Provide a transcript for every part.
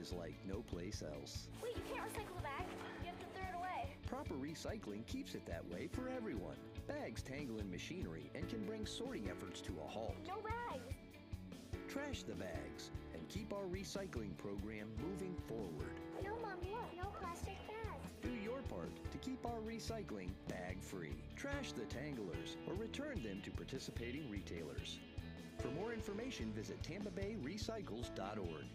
is like no place else. Wait, you can't recycle the bag? You have to throw it away. Proper recycling keeps it that way for everyone. Bags tangle in machinery and can bring sorting efforts to a halt. No bags. Trash the bags and keep our recycling program moving forward. No, Mom, look, no plastic bags. Do your part to keep our recycling bag-free. Trash the tanglers or return them to participating retailers. For more information, visit tampabayrecycles.org.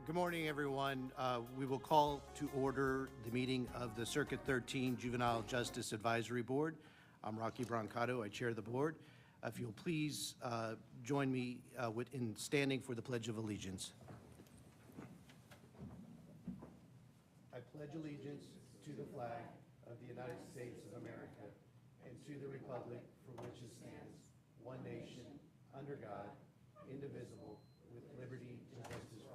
Good morning, everyone. We will call to order the meeting of the Circuit 13 Juvenile Justice Advisory Board. I'm Rocky Brancato. I chair the board. If you'll please join me in standing for the Pledge of Allegiance. I pledge allegiance to the flag of the United States of America to the republic for which it stands, one nation, under God, indivisible, with liberty and justice for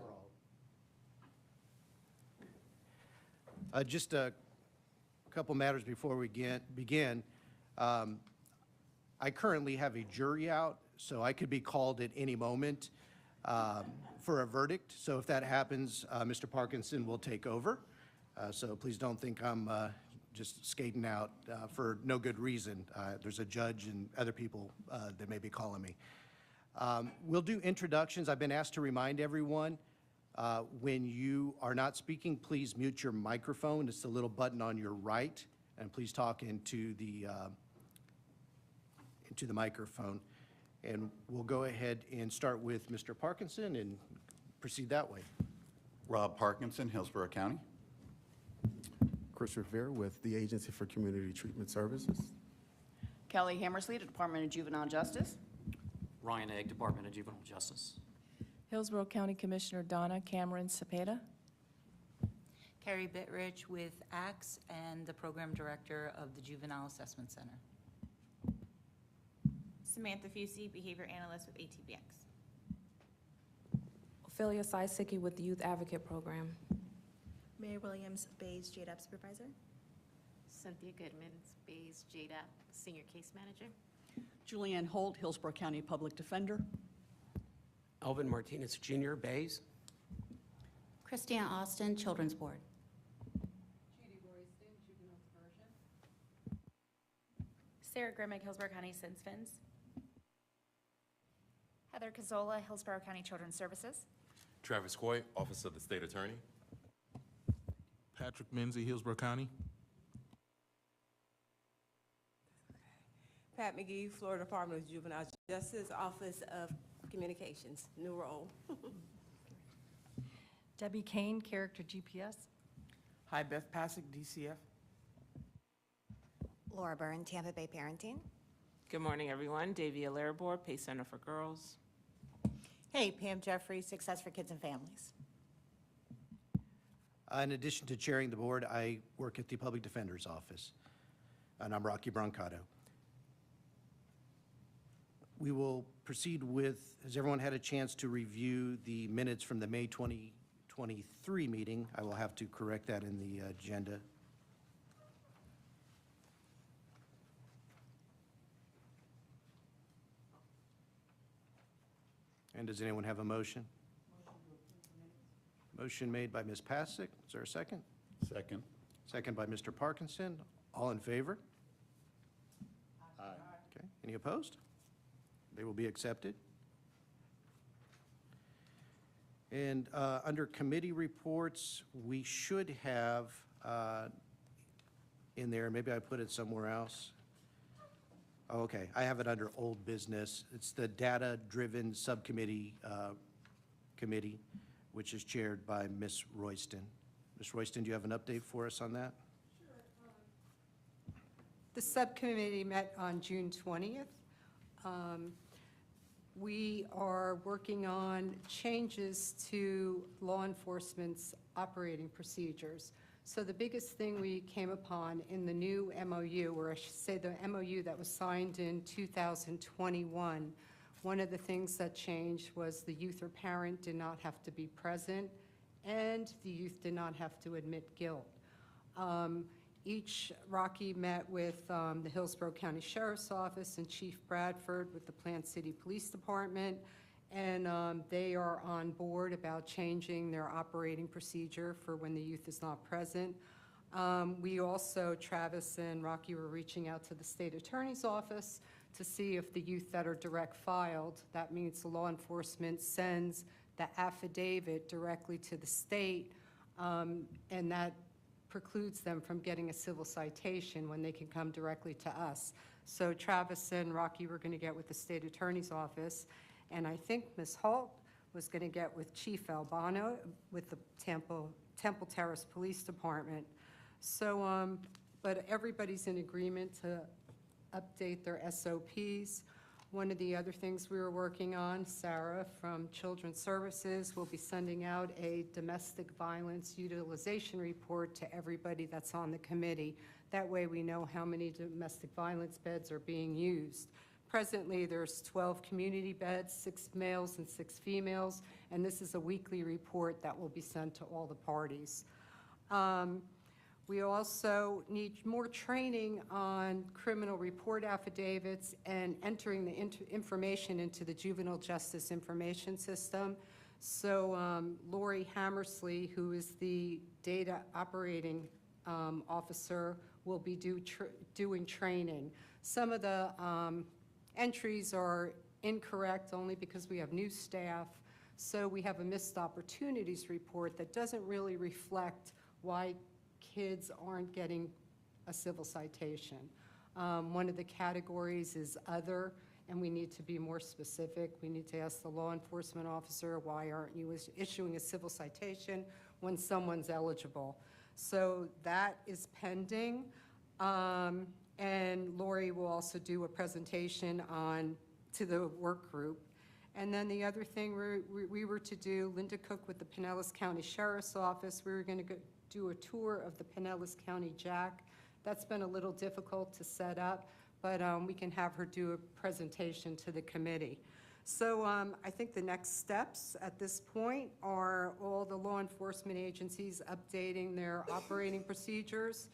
all. Just a couple matters before we begin. I currently have a jury out, so I could be called at any moment for a verdict. So if that happens, Mr. Parkinson will take over. So please don't think I'm just skating out for no good reason. There's a judge and other people that may be calling me. We'll do introductions. I've been asked to remind everyone, when you are not speaking, please mute your microphone. It's the little button on your right, and please talk into the microphone. And we'll go ahead and start with Mr. Parkinson and proceed that way. Rob Parkinson, Hillsborough County. Chris Rivera with the Agency for Community Treatment Services. Kelly Hammersley, Department of Juvenile Justice. Ryan Egg, Department of Juvenile Justice. Hillsborough County Commissioner Donna Cameron Cepeda. Carrie Bittridge with ACTS and the Program Director of the Juvenile Assessment Center. Samantha Fusey, Behavior Analyst with ATBX. Ophelia Sisicki with the Youth Advocate Program. Mary Williams, Bays JDAP Supervisor. Cynthia Goodman, Bays JDAP Senior Case Manager. Julianne Holt, Hillsborough County Public Defender. Alvin Martinez Jr., Bays. Christiane Austin, Children's Board. Judy Royston, Juvenile Diversion. Sarah Grimmick, Hillsborough County Fins. Heather Cazzola, Hillsborough County Children's Services. Travis Coy, Office of the State Attorney. Patrick Menzie, Hillsborough County. Pat McGee, Florida Department of Juvenile Justice, Office of Communications, new role. Debbie Kane, Character GPS. Hi, Beth Pasick, DCF. Laura Byrne, Tampa Bay Parenting. Good morning, everyone. Davia Larabor, Pace Center for Girls. Hey, Pam Jeffrey, Success for Kids and Families. In addition to chairing the board, I work at the Public Defender's Office, and I'm Rocky Brancato. We will proceed with, has everyone had a chance to review the minutes from the May 2023 meeting? I will have to correct that in the agenda. And does anyone have a motion? Motion made by Ms. Pasick. Is there a second? Second. Second by Mr. Parkinson. All in favor? Aye. Okay. Any opposed? They will be accepted. And under committee reports, we should have in there, maybe I put it somewhere else. Oh, okay, I have it under old business. It's the data-driven subcommittee committee, which is chaired by Ms. Royston. Ms. Royston, do you have an update for us on that? Sure. The subcommittee met on June 20th. We are working on changes to law enforcement's operating procedures. So the biggest thing we came upon in the new MOU, or I should say the MOU that was signed in 2021, one of the things that changed was the youth or parent did not have to be present, and the youth did not have to admit guilt. Rocky met with the Hillsborough County Sheriff's Office and Chief Bradford with the Plant City Police Department, and they are on board about changing their operating procedure for when the youth is not present. We also, Travis and Rocky, were reaching out to the state attorney's office to see if the youth that are direct filed, that means the law enforcement sends the affidavit directly to the state, and that precludes them from getting a civil citation when they can come directly to us. So Travis and Rocky were going to get with the state attorney's office, and I think Ms. Holt was going to get with Chief Albano with the Temple Terrace Police Department. So, but everybody's in agreement to update their SOPs. One of the other things we were working on, Sarah from Children's Services will be sending out a domestic violence utilization report to everybody that's on the committee. That way we know how many domestic violence beds are being used. Presently, there's 12 community beds, 6 males and 6 females, and this is a weekly report that will be sent to all the parties. We also need more training on criminal report affidavits and entering the information into the Juvenile Justice Information System. So Lori Hammersley, who is the data operating officer, will be doing training. Some of the entries are incorrect only because we have new staff. So we have a missed opportunities report that doesn't really reflect why kids aren't getting a civil citation. One of the categories is other, and we need to be more specific. We need to ask the law enforcement officer, why aren't you issuing a civil citation when someone's eligible? So that is pending. And Lori will also do a presentation to the work group. And then the other thing we were to do, Linda Cook with the Pinellas County Sheriff's Office, we were going to do a tour of the Pinellas County Jack. That's been a little difficult to set up, but we can have her do a presentation to the committee. So I think the next steps at this point are all the law enforcement agencies updating their operating procedures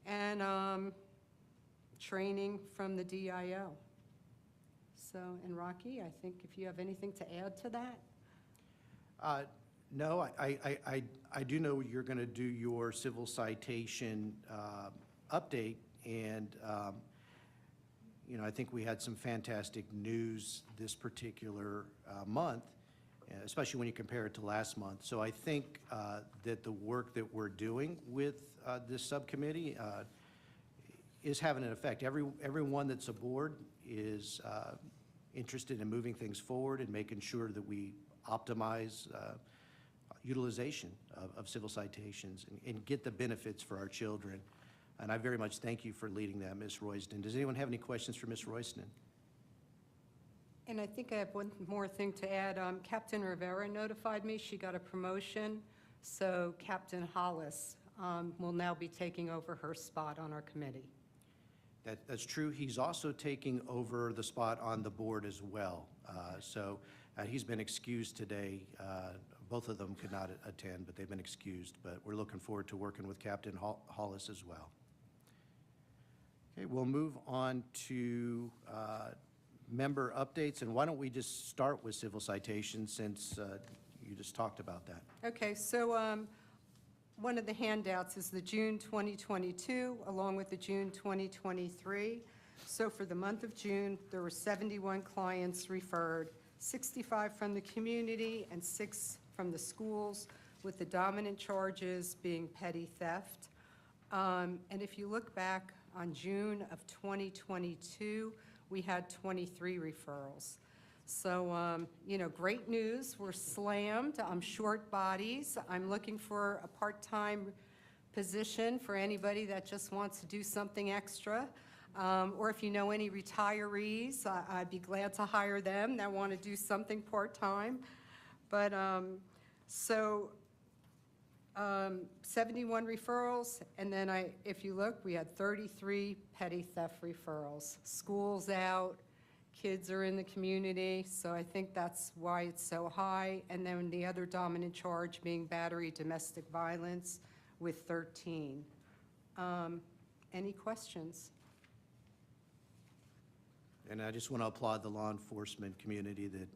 and training from the DIO. So, and Rocky, I think if you have anything to add to that? No, I do know you're going to do your civil citation update, and I think we had some fantastic news this particular month, especially when you compare it to last month. So I think that the work that we're doing with this subcommittee is having an effect. Everyone that's aboard is interested in moving things forward and making sure that we optimize utilization of civil citations and get the benefits for our children. And I very much thank you for leading that, Ms. Royston. Does anyone have any questions for Ms. Royston? And I think I have one more thing to add. Captain Rivera notified me she got a promotion, so Captain Hollis will now be taking over her spot on our committee. That's true. He's also taking over the spot on the board as well. So he's been excused today. Both of them could not attend, but they've been excused. But we're looking forward to working with Captain Hollis as well. Okay, we'll move on to member updates. And why don't we just start with civil citations since you just talked about that. Okay, so one of the handouts is the June 2022 along with the June 2023. So for the month of June, there were 71 clients referred, 65 from the community and 6 from the schools, with the dominant charges being petty theft. And if you look back on June of 2022, we had 23 referrals. So, great news. We're slammed. I'm short bodies. I'm looking for a part-time position for anybody that just wants to do something extra. Or if you know any retirees, I'd be glad to hire them that want to do something part-time. But 71 referrals, and then if you look, we had 33 petty theft referrals. School's out, kids are in the community, so I think that's why it's so high. And then the other dominant charge being battery, domestic violence with 13. Any questions? And I just want to applaud the law enforcement community that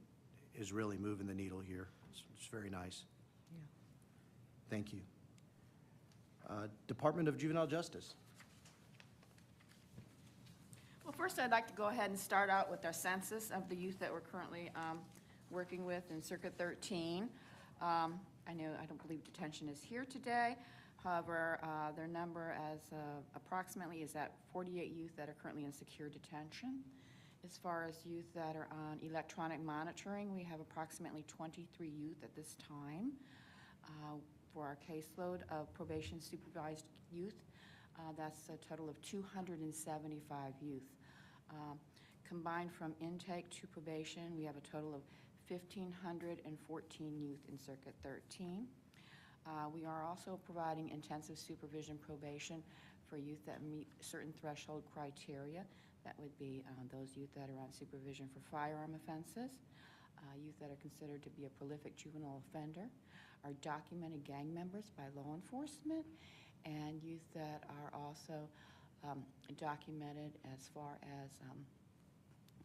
is really moving the needle here. It's very nice. Yeah. Thank you. Department of Juvenile Justice. Well, first I'd like to go ahead and start out with our census of the youth that we're currently working with in Circuit 13. I don't believe detention is here today. However, their number approximately is at 48 youth that are currently in secure detention. As far as youth that are on electronic monitoring, we have approximately 23 youth at this time. For our caseload of probation supervised youth, that's a total of 275 youth. combined from intake to probation, we have a total of 1,514 youth in Circuit 13. We are also providing intensive supervision probation for youth that meet certain threshold criteria. That would be those youth that are on supervision for firearm offenses, youth that are considered to be a prolific juvenile offender, are documented gang members by law enforcement, and youth that are also documented as far as,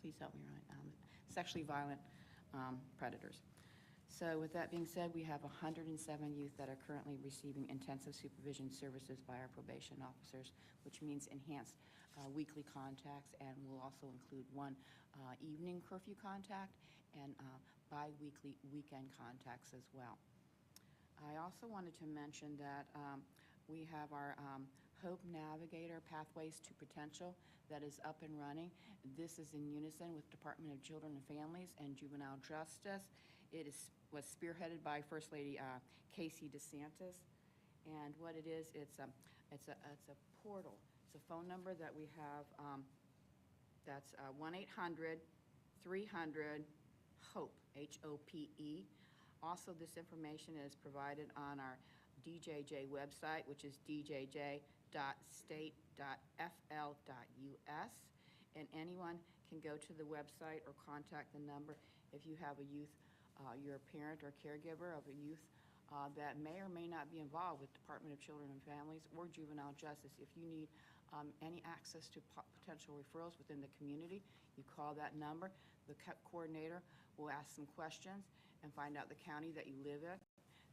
please help me, Ryan, sexually violent predators. So with that being said, we have 107 youth that are currently receiving intensive supervision services by our probation officers, which means enhanced weekly contacts, and will also include one evening curfew contact and bi-weekly weekend contacts as well. I also wanted to mention that we have our Hope Navigator Pathways to Potential that is up and running. This is in unison with Department of Children and Families and Juvenile Justice. It was spearheaded by First Lady Casey DeSantis, and what it is, it's a portal. It's a phone number that we have. That's 1-800-300-HOPE, H-O-P-E. Also, this information is provided on our DJJ website, which is djj.state.fl.us, and anyone can go to the website or contact the number if you have a youth, you're a parent or caregiver of a youth that may or may not be involved with Department of Children and Families or Juvenile Justice. If you need any access to potential referrals within the community, you call that number. The coordinator will ask some questions and find out the county that you live in.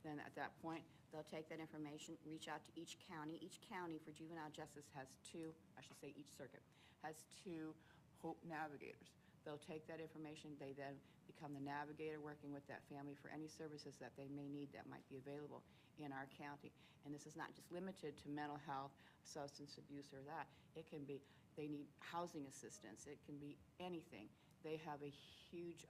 Then at that point, they'll take that information, reach out to each county. Each county for juvenile justice has two, I should say each circuit, has two Hope Navigators. They'll take that information, they then become the navigator working with that family for any services that they may need that might be available in our county. And this is not just limited to mental health, substance abuse or that. It can be, they need housing assistance. It can be anything. They have a huge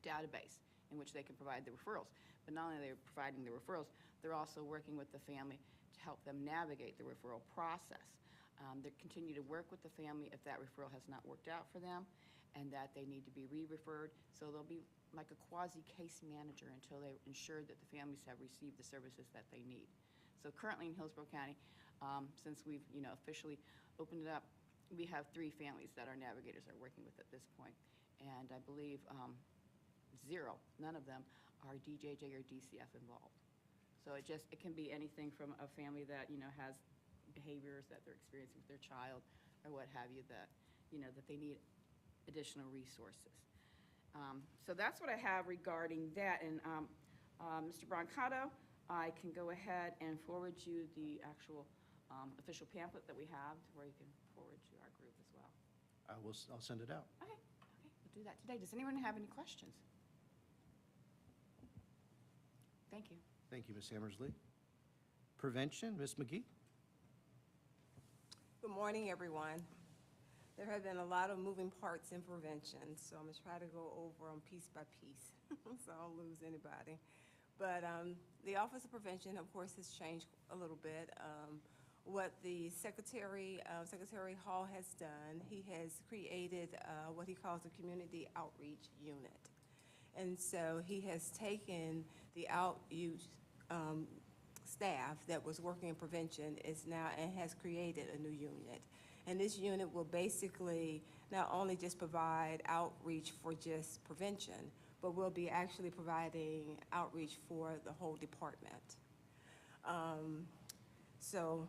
database in which they can provide the referrals. But not only are they providing the referrals, they're also working with the family to help them navigate the referral process. They continue to work with the family if that referral has not worked out for them and that they need to be re-referred. So they'll be like a quasi-case manager until they're ensured that the families have received the services that they need. So currently in Hillsborough County, since we've officially opened it up, we have 3 families that our navigators are working with at this point. And I believe 0, none of them are DJJ or DCF involved. So it can be anything from a family that has behaviors that they're experiencing with their child or what have you that that they need additional resources. So that's what I have regarding that. And Mr. Brancato, I can go ahead and forward you the actual official pamphlet that we have, where you can forward to our group as well. I'll send it out. Okay, we'll do that today. Does anyone have any questions? Thank you. Thank you, Ms. Hammersley. Prevention, Ms. McGee. Good morning, everyone. There have been a lot of moving parts in prevention, so I'm going to try to go over them piece by piece, so I don't lose anybody. But the Office of Prevention, of course, has changed a little bit. What the Secretary Hall has done, he has created what he calls a community outreach unit. And so he has taken the outreach staff that was working in prevention and has created a new unit. And this unit will basically not only just provide outreach for just prevention, but will be actually providing outreach for the whole department. So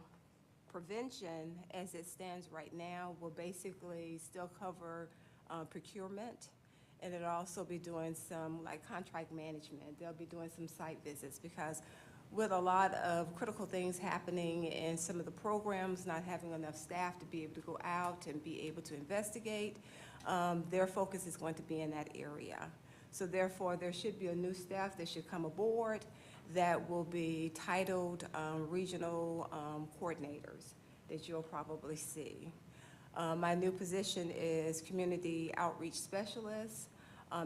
prevention, as it stands right now, will basically still cover procurement, and it'll also be doing some like contract management. They'll be doing some site visits, because with a lot of critical things happening in some of the programs, not having enough staff to be able to go out and be able to investigate, their focus is going to be in that area. So therefore, there should be a new staff that should come aboard that will be titled regional coordinators that you'll probably see. My new position is Community Outreach Specialist.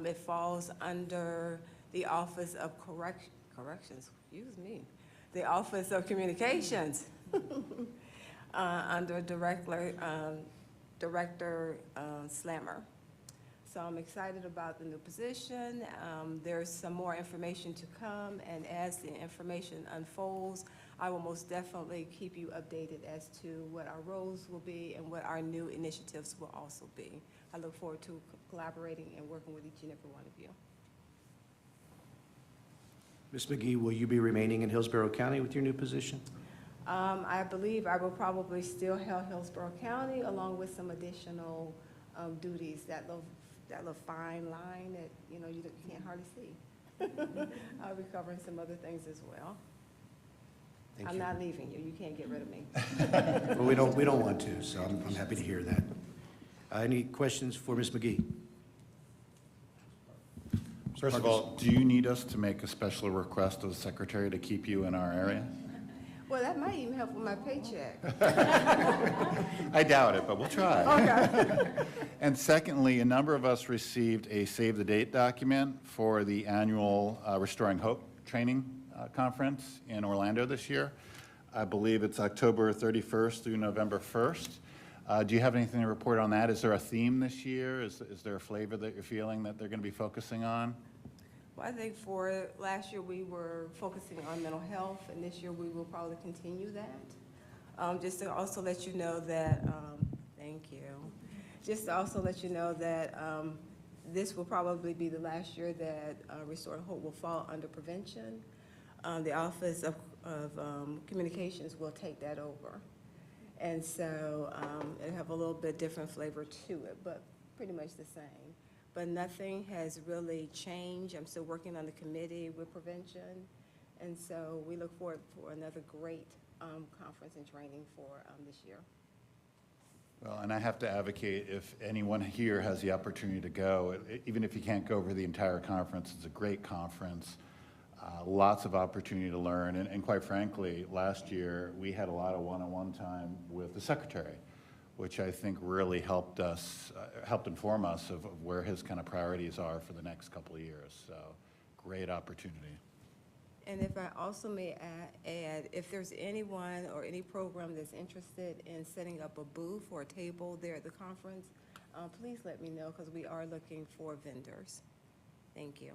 It falls under the Office of Corrections, excuse me, the Office of Communications under Director Director Slammer. So I'm excited about the new position. There's some more information to come, and as the information unfolds, I will most definitely keep you updated as to what our roles will be and what our new initiatives will also be. I look forward to collaborating and working with each and every one of you. Ms. McGee, will you be remaining in Hillsborough County with your new position? I believe I will probably still help Hillsborough County along with some additional duties, that little fine line that, you know, you can't hardly see. I'll be covering some other things as well. I'm not leaving you. You can't get rid of me. Well, we don't want to, so I'm happy to hear that. Any questions for Ms. McGee? First of all, do you need us to make a special request of the secretary to keep you in our area? Well, that might even help with my paycheck. I doubt it, but we'll try. Okay. And secondly, a number of us received a save the date document for the annual Restoring Hope training conference in Orlando this year. I believe it's October 31st through November 1st. Do you have anything to report on that? Is there a theme this year? Is there a flavor that you're feeling that they're going to be focusing on? Well, I think for last year we were focusing on mental health, and this year we will probably continue that. Just to also let you know that, thank you. Just to also let you know that this will probably be the last year that Restoring Hope will fall under prevention. The Office of Communications will take that over. And so it'll have a little bit different flavor to it, but pretty much the same. But nothing has really changed. I'm still working on the committee with prevention. And so we look forward for another great conference and training for this year. Well, and I have to advocate, if anyone here has the opportunity to go, even if you can't go over the entire conference, it's a great conference. Lots of opportunity to learn, and quite frankly, last year we had a lot of one-on-one time with the secretary, which I think really helped us, helped inform us of where his kind of priorities are for the next couple of years. So, great opportunity. And if I also may add, if there's anyone or any program that's interested in setting up a booth or a table there at the conference, please let me know, because we are looking for vendors. Thank you.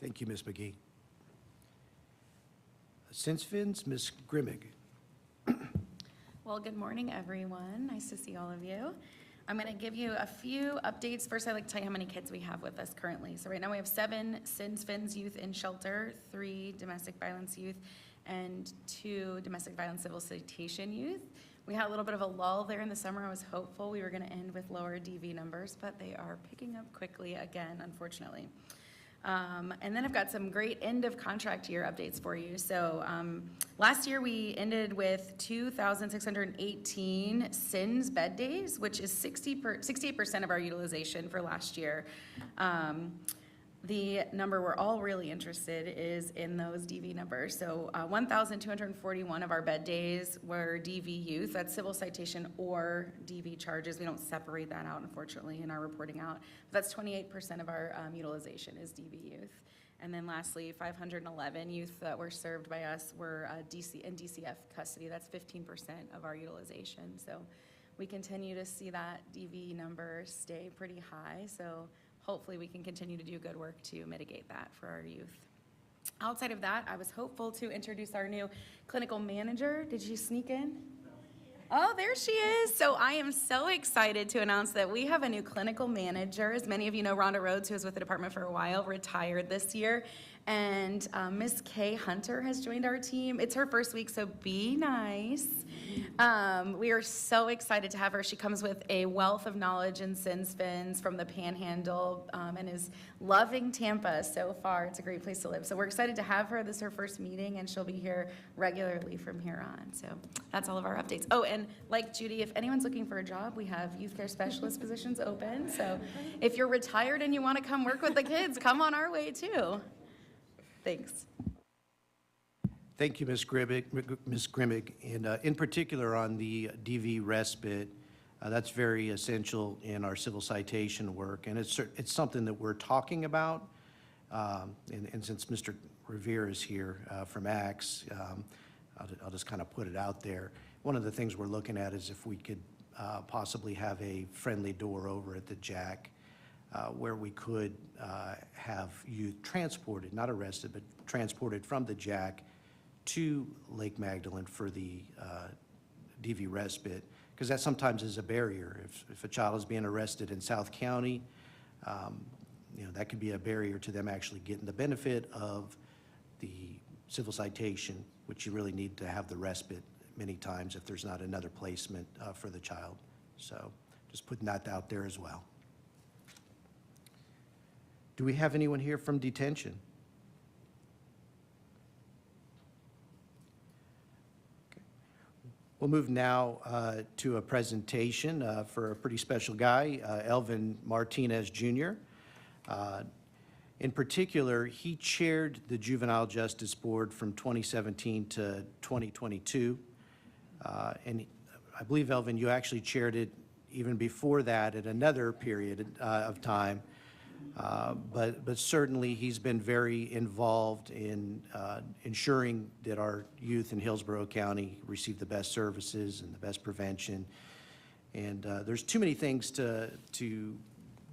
Thank you, Ms. McGee. Since Fins, Ms. Grimmig. Well, good morning, everyone. Nice to see all of you. I'm going to give you a few updates. First, I'd like to tell you how many kids we have with us currently. So right now we have 7 Since Fins youth in shelter, 3 domestic violence youth, and 2 domestic violence civil citation youth. We had a little bit of a lull there in the summer. I was hopeful we were going to end with lower DV numbers, but they are picking up quickly again, unfortunately. And then I've got some great end of contract year updates for you. So last year we ended with 2,618 SINS bed days, which is 68% of our utilization for last year. The number we're all really interested is in those DV numbers. So 1,241 of our bed days were DV youth. That's civil citation or DV charges. We don't separate that out, unfortunately, in our reporting out. But that's 28% of our utilization is DV youth. And then lastly, 511 youth that were served by us were in DCF custody. That's 15% of our utilization. So we continue to see that DV number stay pretty high. So hopefully we can continue to do good work to mitigate that for our youth. Outside of that, I was hopeful to introduce our new clinical manager. Did you sneak in? Oh, there she is. So I am so excited to announce that we have a new clinical manager. As many of you know, Rhonda Rhodes, who was with the department for a while, retired this year. And Miss Kay Hunter has joined our team. It's her first week, so be nice. We are so excited to have her. She comes with a wealth of knowledge in SINS Fins from the Panhandle and is loving Tampa so far. It's a great place to live. So we're excited to have her. This is her first meeting, and she'll be here regularly from here on. So that's all of our updates. Oh, and like Judy, if anyone's looking for a job, we have youth care specialist positions open. So if you're retired and you want to come work with the kids, come on our way too. Thanks. Thank you, Ms. Grimmig. And in particular on the DV respite, that's very essential in our civil citation work. And it's something that we're talking about. And since Mr. Revere is here from ACTS, I'll just kind of put it out there. One of the things we're looking at is if we could possibly have a friendly door over at the Jack where we could have youth transported, not arrested, but transported from the Jack to Lake Magdalene for the DV respite, because that sometimes is a barrier. If a child is being arrested in South County, that could be a barrier to them actually getting the benefit of the civil citation, which you really need to have the respite many times if there's not another placement for the child. So just putting that out there as well. Do we have anyone here from detention? Okay. We'll move now to a presentation for a pretty special guy, Elvin Martinez Jr. In particular, he chaired the Juvenile Justice Board from 2017 to 2022. And I believe, Elvin, you actually chaired it even before that at another period of time. But certainly he's been very involved in ensuring that our youth in Hillsborough County receive the best services and the best prevention. And there's too many things to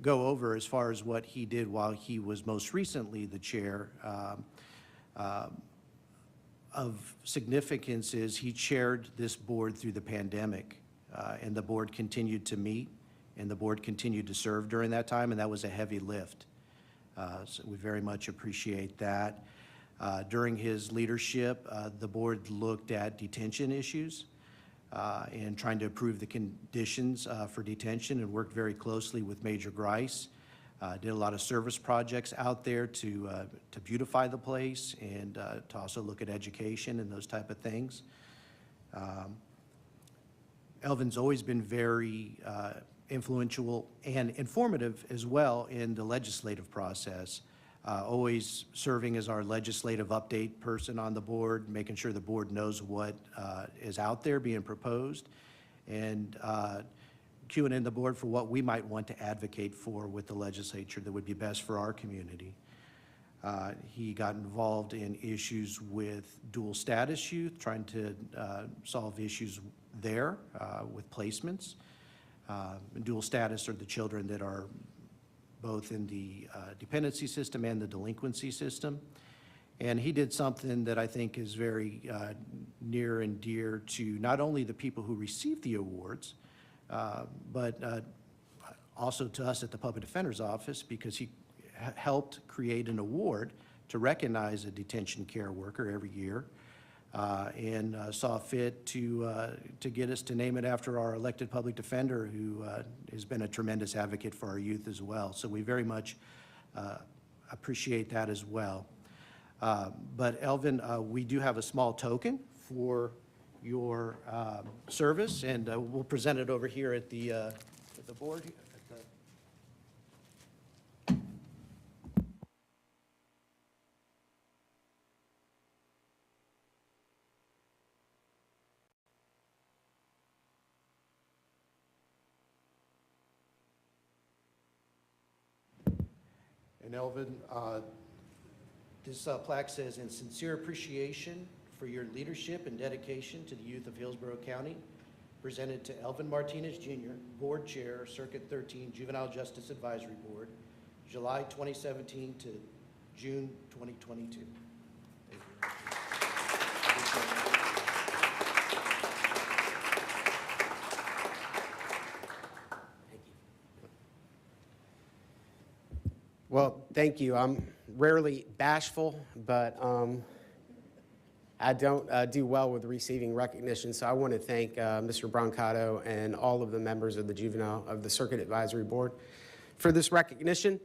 go over as far as what he did while he was most recently the chair. Of significance is he chaired this board through the pandemic, and the board continued to meet, and the board continued to serve during that time, and that was a heavy lift. So we very much appreciate that. During his leadership, the board looked at detention issues and trying to improve the conditions for detention, and worked very closely with Major Grice. Did a lot of service projects out there to beautify the place and to also look at education and those type of things. Elvin's always been very influential and informative as well in the legislative process, always serving as our legislative update person on the board, making sure the board knows what is out there being proposed, and queuing in the board for what we might want to advocate for with the legislature that would be best for our community. He got involved in issues with dual status youth, trying to solve issues there with placements. Dual status are the children that are both in the dependency system and the delinquency system. And he did something that I think is very near and dear to not only the people who receive the awards, but also to us at the Public Defender's Office, because he helped create an award to recognize a detention care worker every year, and saw fit to get us to name it after our elected public defender, who has been a tremendous advocate for our youth as well. So we very much appreciate that as well. But Elvin, we do have a small token for your service, and we'll present it over here at the board. And Elvin, this plaque says, "In sincere appreciation for your leadership and dedication to the youth of Hillsborough County, presented to Elvin Martinez Jr., Board Chair, Circuit 13, Juvenile Justice Advisory Board, July 2017 to June 2022. Well, thank you. I'm rarely bashful, but I don't do well with receiving recognition. So I want to thank Mr. Brancato and all of the members of the Circuit Advisory Board for this recognition.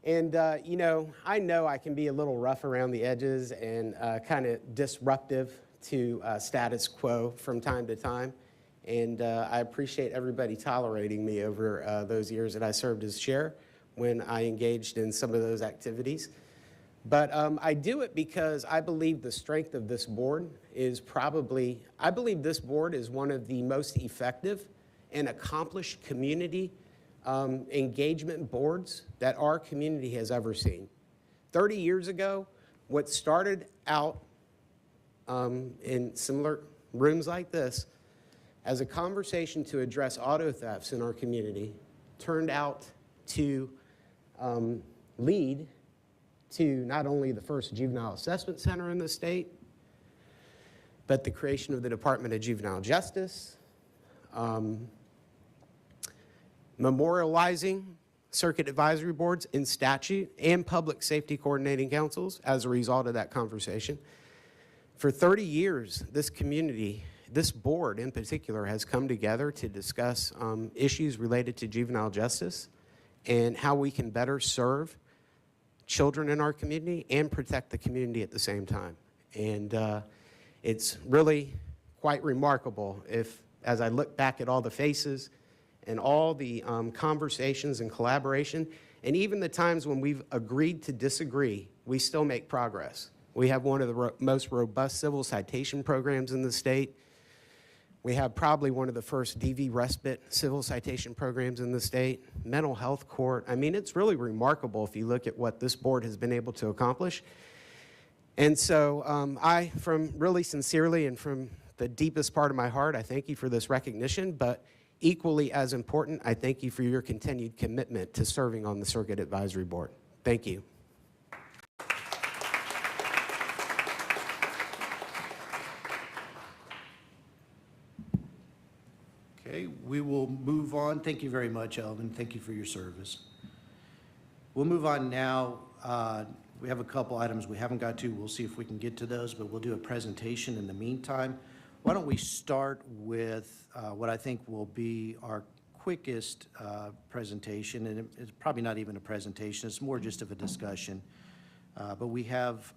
And, I know I can be a little rough around the edges and kind of disruptive to status quo from time to time. And I appreciate everybody tolerating me over those years that I served as chair when I engaged in some of those activities. But I do it because I believe the strength of this board is I believe this board is one of the most effective and accomplished community engagement boards that our community has ever seen. 30 years ago, what started out in similar rooms like this as a conversation to address auto thefts in our community turned out to lead to not only the first juvenile assessment center in the state, but the creation of the Department of Juvenile Justice, memorializing circuit advisory boards in statute and public safety coordinating councils as a result of that conversation. For 30 years, this community, this board in particular, has come together to discuss issues related to juvenile justice and how we can better serve children in our community and protect the community at the same time. And it's really quite remarkable as I look back at all the faces and all the conversations and collaboration, and even the times when we've agreed to disagree, we still make progress. We have one of the most robust civil citation programs in the state. We have probably one of the first DV respite civil citation programs in the state, mental health court. I mean, it's really remarkable if you look at what this board has been able to accomplish. And so I, from really sincerely and from the deepest part of my heart, I thank you for this recognition, but equally as important, I thank you for your continued commitment to serving on the Circuit Advisory Board. Thank you. Okay, we will move on. Thank you very much, Elvin. Thank you for your service. We'll move on now. We have a couple items we haven't got to. We'll see if we can get to those, but we'll do a presentation in the meantime. Why don't we start with what I think will be our quickest presentation, and it's probably not even a presentation. It's more just of a discussion. But we have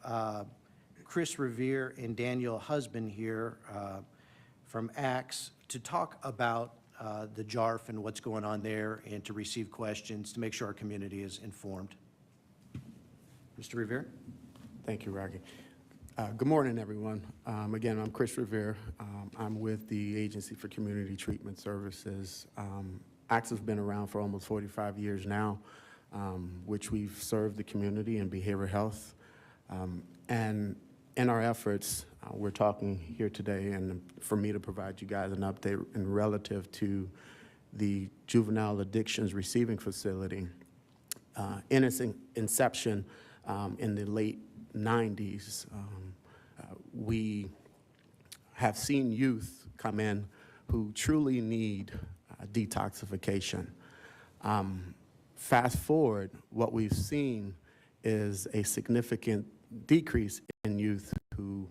Chris Revere and Daniel Husband here from ACTS to talk about the JARF and what's going on there and to receive questions to make sure our community is informed. Mr. Revere. Thank you, Rocky. Good morning, everyone. Again, I'm Chris Revere. I'm with the Agency for Community Treatment Services. ACTS has been around for almost 45 years now, which we've served the community in behavioral health. And in our efforts, we're talking here today, and for me to provide you guys an update in relative to the Juvenile Addictions Receiving Facility. In its inception in the late 90s, we have seen youth come in who truly need detoxification. Fast forward, what we've seen is a significant decrease in youth who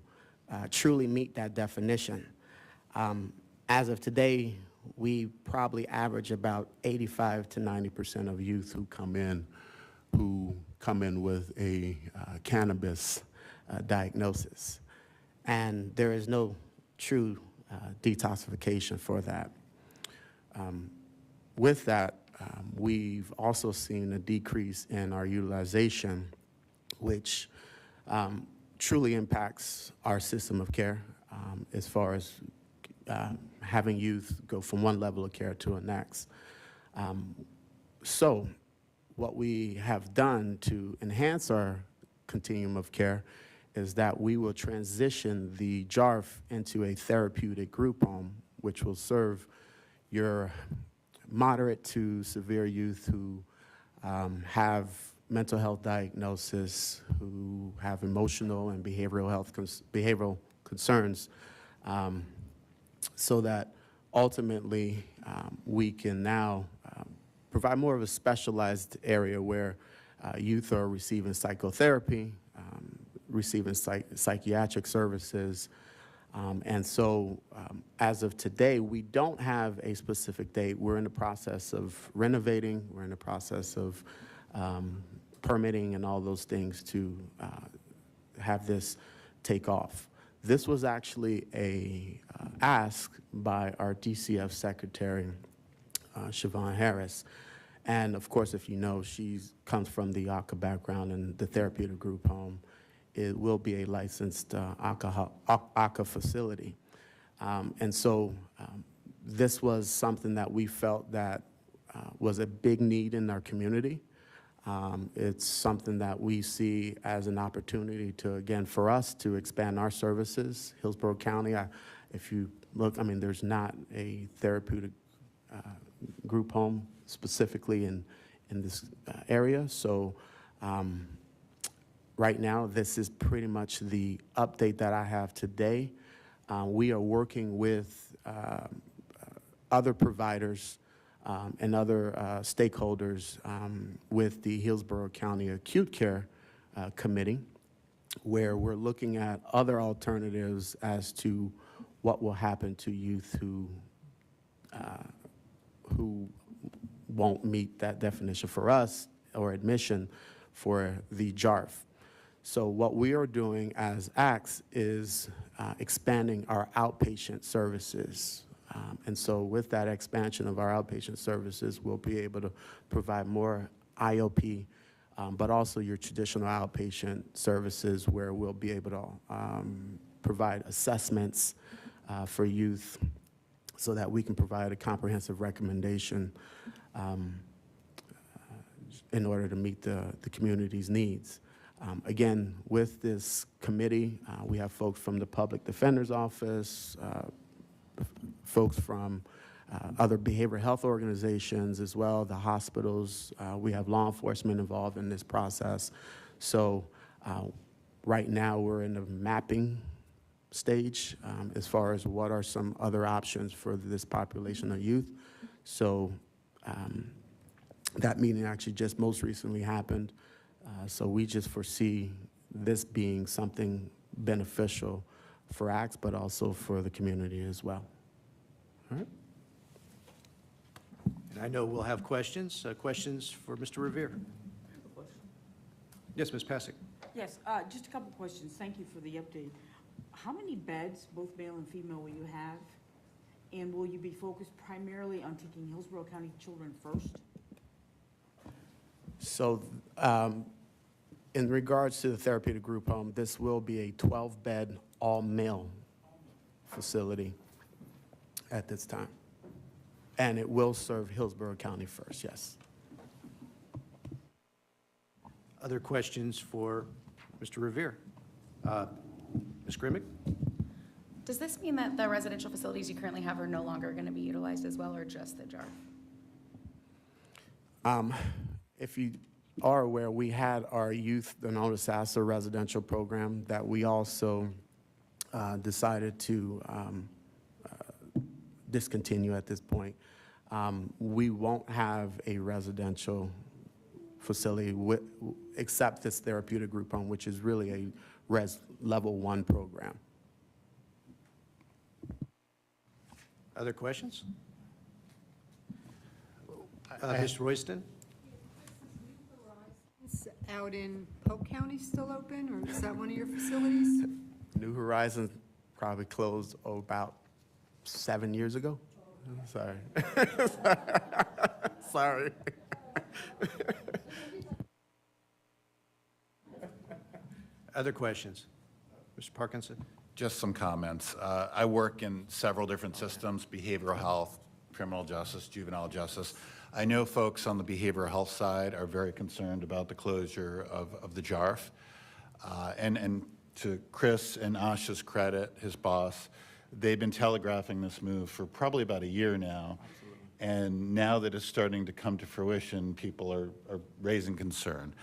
truly meet that definition. As of today, we probably average about 85 to 90% of youth who come in with a cannabis diagnosis. And there is no true detoxification for that. With that, we've also seen a decrease in our utilization, which truly impacts our system of care as far as having youth go from one level of care to the next. So what we have done to enhance our continuum of care is that we will transition the JARF into a therapeutic group home, which will serve your moderate to severe youth who have mental health diagnosis, who have emotional and behavioral concerns, so that ultimately we can now provide more of a specialized area where youth are receiving psychotherapy, receiving psychiatric services. And so as of today, we don't have a specific date. We're in the process of renovating. We're in the process of permitting and all those things to have this take off. This was actually a ask by our DCF Secretary, Siobhan Harris. And of course, if you know, she comes from the ACA background, and the therapeutic group home, it will be a licensed ACA facility. And so this was something that we felt that was a big need in our community. It's something that we see as an opportunity to, again, for us to expand our services. Hillsborough County, if you look, I mean, there's not a therapeutic group home specifically in this area. So right now, this is pretty much the update that I have today. We are working with other providers and other stakeholders with the Hillsborough County Acute Care Committee, where we're looking at other alternatives as to what will happen to youth who won't meet that definition for us or admission for the JARF. So what we are doing as ACTS is expanding our outpatient services. And so with that expansion of our outpatient services, we'll be able to provide more IOP, but also your traditional outpatient services where we'll be able to provide assessments for youth so that we can provide a comprehensive recommendation in order to meet the community's needs. Again, with this committee, we have folks from the Public Defender's Office, folks from other behavioral health organizations as well, the hospitals. We have law enforcement involved in this process. So right now we're in the mapping stage as far as what are some other options for this population of youth. So that meeting actually just most recently happened. So we just foresee this being something beneficial for ACTS, but also for the community as well. All right. And I know we'll have questions. Questions for Mr. Revere? Yes, Ms. Pasick. Yes, just a couple questions. Thank you for the update. How many beds, both male and female, will you have? And will you be focused primarily on taking Hillsborough County children first? So in regards to the therapeutic group home, this will be a 12-bed, all-male facility at this time. And it will serve Hillsborough County first, yes. Other questions for Mr. Revere? Ms. Grimmick? Does this mean that the residential facilities you currently have are no longer going to be utilized as well, or just the JARF? If you are aware, we had our youth, the Sassa residential program that we also decided to discontinue at this point. We won't have a residential facility except this therapeutic group home, which is really a res level 1 program. Other questions? Ms. Royston? Out in Polk County still open, or is that one of your facilities? New Horizons probably closed about 7 years ago. Sorry. Sorry. Other questions? Mr. Parkinson? Just some comments. I work in several different systems: behavioral health, criminal justice, juvenile justice. I know folks on the behavioral health side are very concerned about the closure of the JARF. And to Chris and Asha's credit, his boss, they've been telegraphing this move for probably about a year now. Absolutely. And now that it's starting to come to fruition, people are raising concern.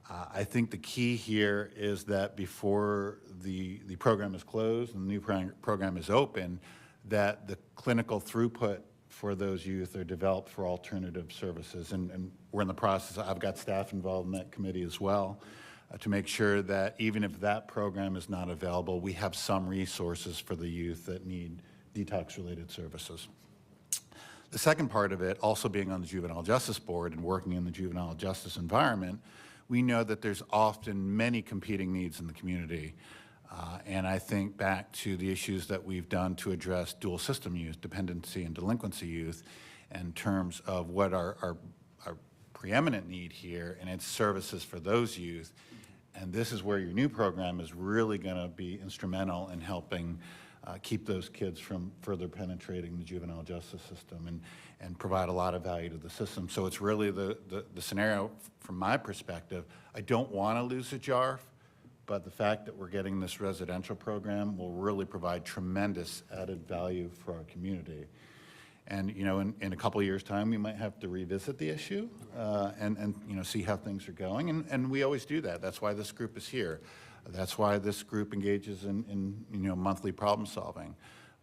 I think the key here is that before the program is closed and the new program is open, that the clinical throughput for those youth are developed for alternative services. And we're in the process, I've got staff involved in that committee as well, to make sure that even if that program is not available, we have some resources for the youth that need detox-related services. The second part of it, also being on the Juvenile Justice Board and working in the juvenile justice environment, we know that there's often many competing needs in the community. And I think back to the issues that we've done to address dual system youth, dependency and delinquency youth, in terms of what our preeminent need here, and it's services for those youth. And this is where your new program is really going to be instrumental in helping keep those kids from further penetrating the juvenile justice system and provide a lot of value to the system. So it's really the scenario from my perspective. I don't want to lose a JARF, but the fact that we're getting this residential program will really provide tremendous added value for our community. And in a couple of years' time, we might have to revisit the issue and see how things are going. And we always do that. That's why this group is here. That's why this group engages in monthly problem solving.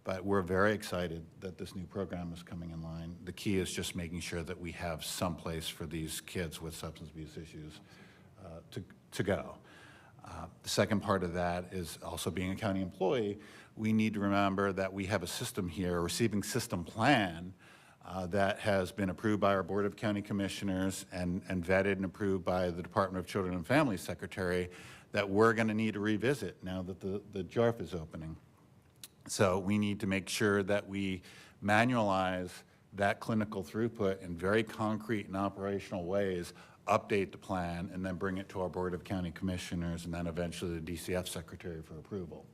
But we're very excited that this new program is coming in line. The key is just making sure that we have some place for these kids with substance abuse issues to go. The second part of that is also being a county employee. We need to remember that we have a system here, a receiving system plan that has been approved by our Board of County Commissioners and vetted and approved by the Department of Children and Family Secretary that we're going to need to revisit now that the JARF is opening. So we need to make sure that we manualize that clinical throughput in very concrete and operational ways, update the plan, and then bring it to our Board of County Commissioners and then eventually the DCF Secretary for approval.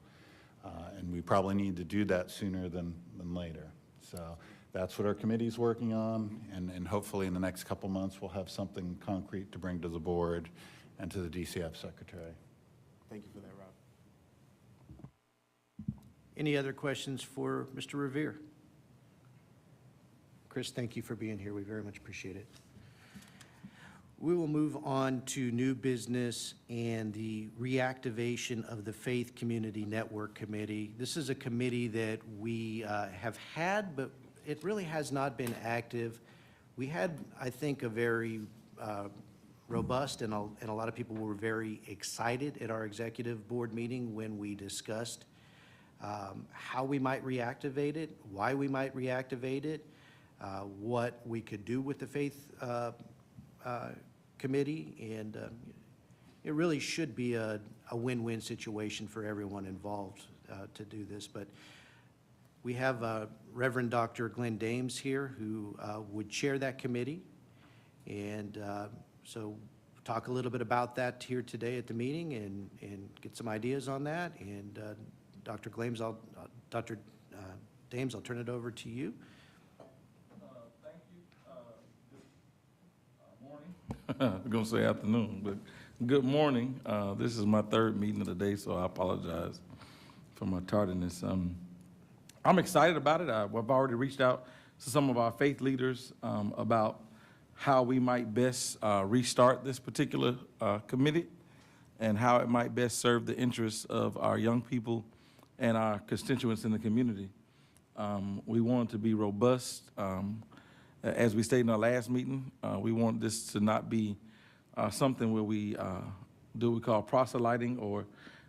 And we probably need to do that sooner than later. So that's what our committee's working on, and hopefully in the next couple months we'll have something concrete to bring to the board and to the DCF Secretary. Thank you for that, Rob. Any other questions for Mr. Revere? Chris, thank you for being here. We very much appreciate it. We will move on to new business and the reactivation of the Faith Community Network Committee. This is a committee that we have had, but it really has not been active. We had, I think, a very robust, and a lot of people were very excited at our executive board meeting when we discussed how we might reactivate it, why we might reactivate it, what we could do with the Faith Committee, and it really should be a win-win situation for everyone involved to do this. But we have Reverend Dr. Glenn Dames here who would chair that committee, and so talk a little bit about that here today at the meeting and get some ideas on that. And Dr. Dames, I'll turn it over to you. Thank you. Morning. I'm going to say afternoon, but good morning. This is my third meeting of the day, so I apologize for my tardiness. I'm excited about it. I've already reached out to some of our faith leaders about how we might best restart this particular committee and how it might best serve the interests of our young people and our constituents in the community. We want it to be robust. As we stated in our last meeting, we want this to not be something where we do what we call proselyting or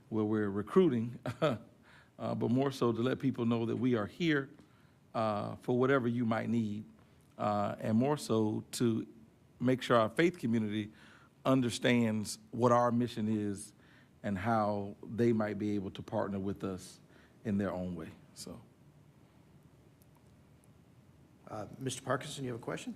where we're recruiting, but more so to let people know that we are here for whatever you might need, and more so to make sure our faith community understands what our mission is and how they might be able to partner with us in their own way. So, Mr. Parkinson, you have a question?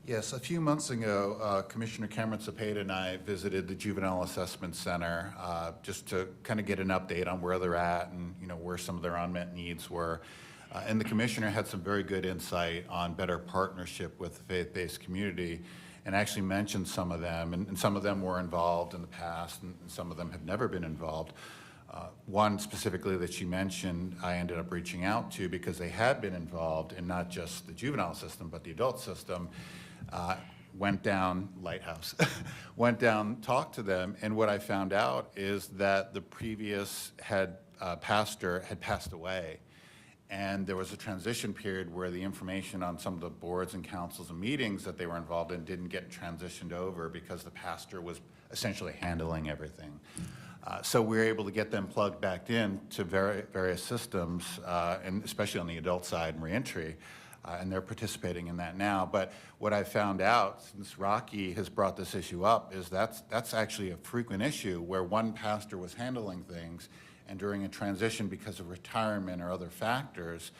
Yes, a few months ago, Commissioner Cameron Cepeda and I visited the Juvenile Assessment Center just to kind of get an update on where they're at and where some of their unmet needs were. And the commissioner had some very good insight on better partnership with the faith-based community and actually mentioned some of them, and some of them were involved in the past and some of them have never been involved. One specifically that she mentioned, I ended up reaching out to because they had been involved in not just the juvenile system, but the adult system. Went down, Lighthouse, went down, talked to them, and what I found out is that the previous pastor had passed away. And there was a transition period where the information on some of the boards and councils and meetings that they were involved in didn't get transitioned over because the pastor was essentially handling everything. So we were able to get them plugged back in to various systems, and especially on the adult side and reentry, and they're participating in that now. But what I found out, since Rocky has brought this issue up, is that's actually a frequent issue where one pastor was handling things, and during a transition because of retirement or other factors,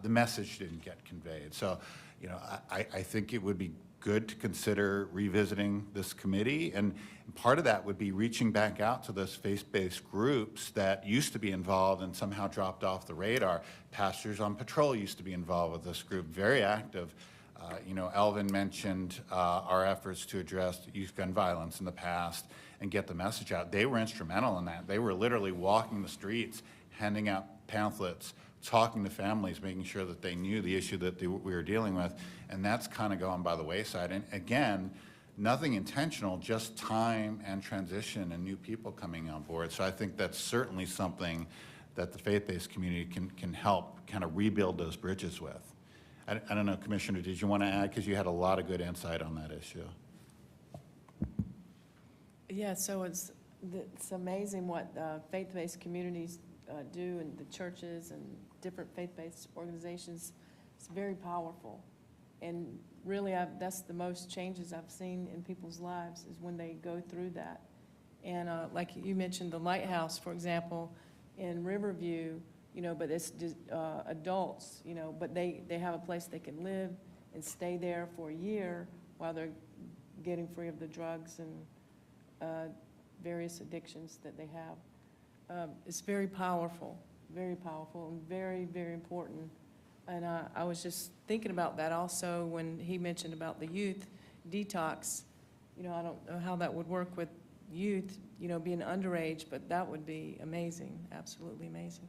the message didn't get conveyed. So, you know, I think it would be good to consider revisiting this committee, and part of that would be reaching back out to those faith-based groups that used to be involved and somehow dropped off the radar. Pastors on Patrol used to be involved with this group, very active. You know, Elvin mentioned our efforts to address youth gun violence in the past and get the message out. They were instrumental in that. They were literally walking the streets, handing out pamphlets, talking to families, making sure that they knew the issue that we were dealing with, and that's kind of gone by the wayside. And again, nothing intentional, just time and transition and new people coming on board. So I think that's certainly something that the faith-based community can help kind of rebuild those bridges with. I don't know, Commissioner, did you want to add, because you had a lot of good insight on that issue? Yeah, so it's amazing what faith-based communities do, and the churches and different faith-based organizations. It's very powerful. And really, that's the most changes I've seen in people's lives, is when they go through that. And like you mentioned, the Lighthouse, for example, in Riverview, you know, but it's just, adults, you know, but they have a place they can live and stay there for a year while they're getting free of the drugs and various addictions that they have. It's very powerful, and very, very important. And I was just thinking about that also when he mentioned about the youth detox. You know, I don't know how that would work with youth, you know, being underage, but that would be amazing, absolutely amazing.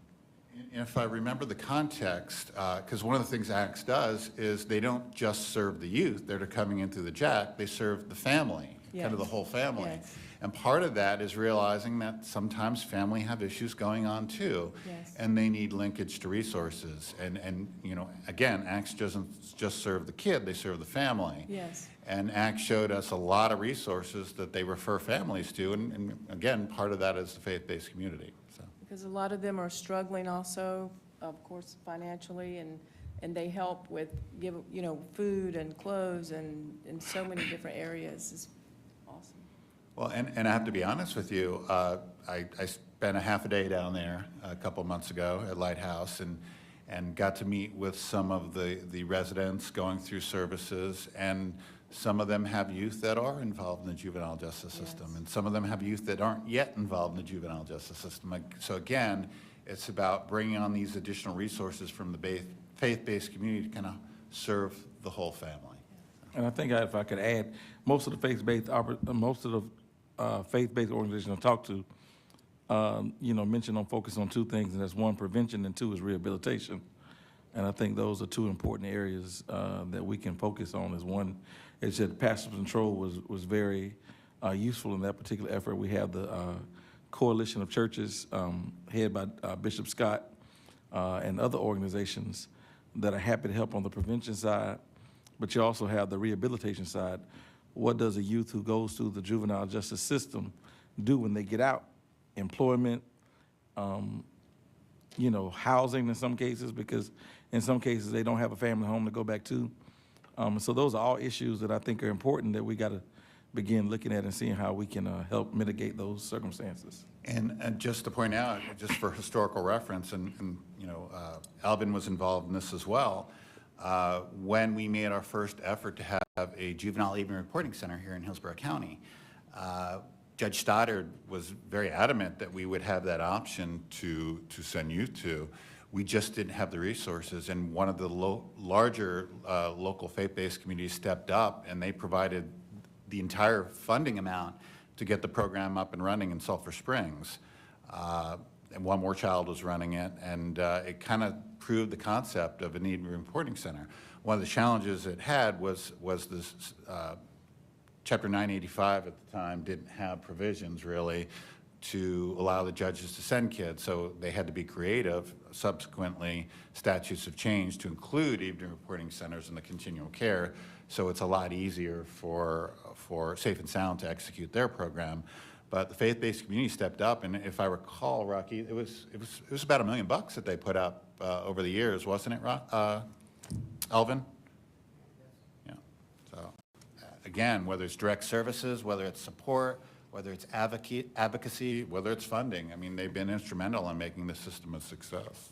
And if I remember the context, because one of the things ACTS does is they don't just serve the youth that are coming in through the JAC, they serve the family, kind of the whole family. Yes. And part of that is realizing that sometimes family have issues going on too, and they need linkage to resources. And you know, again, ACTS doesn't just serve the kid, they serve the family. Yes. And ACTS showed us a lot of resources that they refer families to, and again, part of that is the faith-based community. So. Because a lot of them are struggling also, of course, financially, and they help with you know, food and clothes and in so many different areas. It's awesome. Well, and I have to be honest with you, I spent a half a day down there a couple months ago at Lighthouse and got to meet with some of the residents going through services, and some of them have youth that are involved in the juvenile justice system, and some of them have youth that aren't yet involved in the juvenile justice system. So again, it's about bringing on these additional resources from the faith-based community to kind of serve the whole family. And I think if I could add, most of the faith-based faith-based organizations I talk to, you know, mention on focus on two things, and that's one, prevention, and two is rehabilitation. And I think those are two important areas that we can focus on. Is one, is that pastor control was very useful in that particular effort. We have the Coalition of Churches headed by Bishop Scott and other organizations that are happy to help on the prevention side, but you also have the rehabilitation side. What does a youth who goes through the juvenile justice system do when they get out? Employment, you know, housing in some cases, because in some cases they don't have a family home to go back to. So those are all issues that I think are important that we got to begin looking at and seeing how we can help mitigate those circumstances. And just to point out, just for historical reference, and you know, Alvin was involved in this as well, when we made our first effort to have a juvenile even reporting center here in Hillsborough County, Judge Stoddard was very adamant that we would have that option to send youth to. We just didn't have the resources, and one of the larger local faith-based communities stepped up, and they provided the entire funding amount to get the program up and running in Sulphur Springs. And One More Child was running it, and it kind of proved the concept of a need reporting center. One of the challenges it had was this Chapter 985 at the time didn't have provisions really to allow the judges to send kids, so they had to be creative. Subsequently, statutes have changed to include evening reporting centers in the continual care, so it's a lot easier for Safe and Sound to execute their program. But the faith-based community stepped up, and if I recall, Rocky, it was about $1 million that they put up over the years, wasn't it, Elvin? Yeah. So again, whether it's direct services, whether it's support, whether it's advocacy, whether it's funding, I mean, they've been instrumental in making the system a success.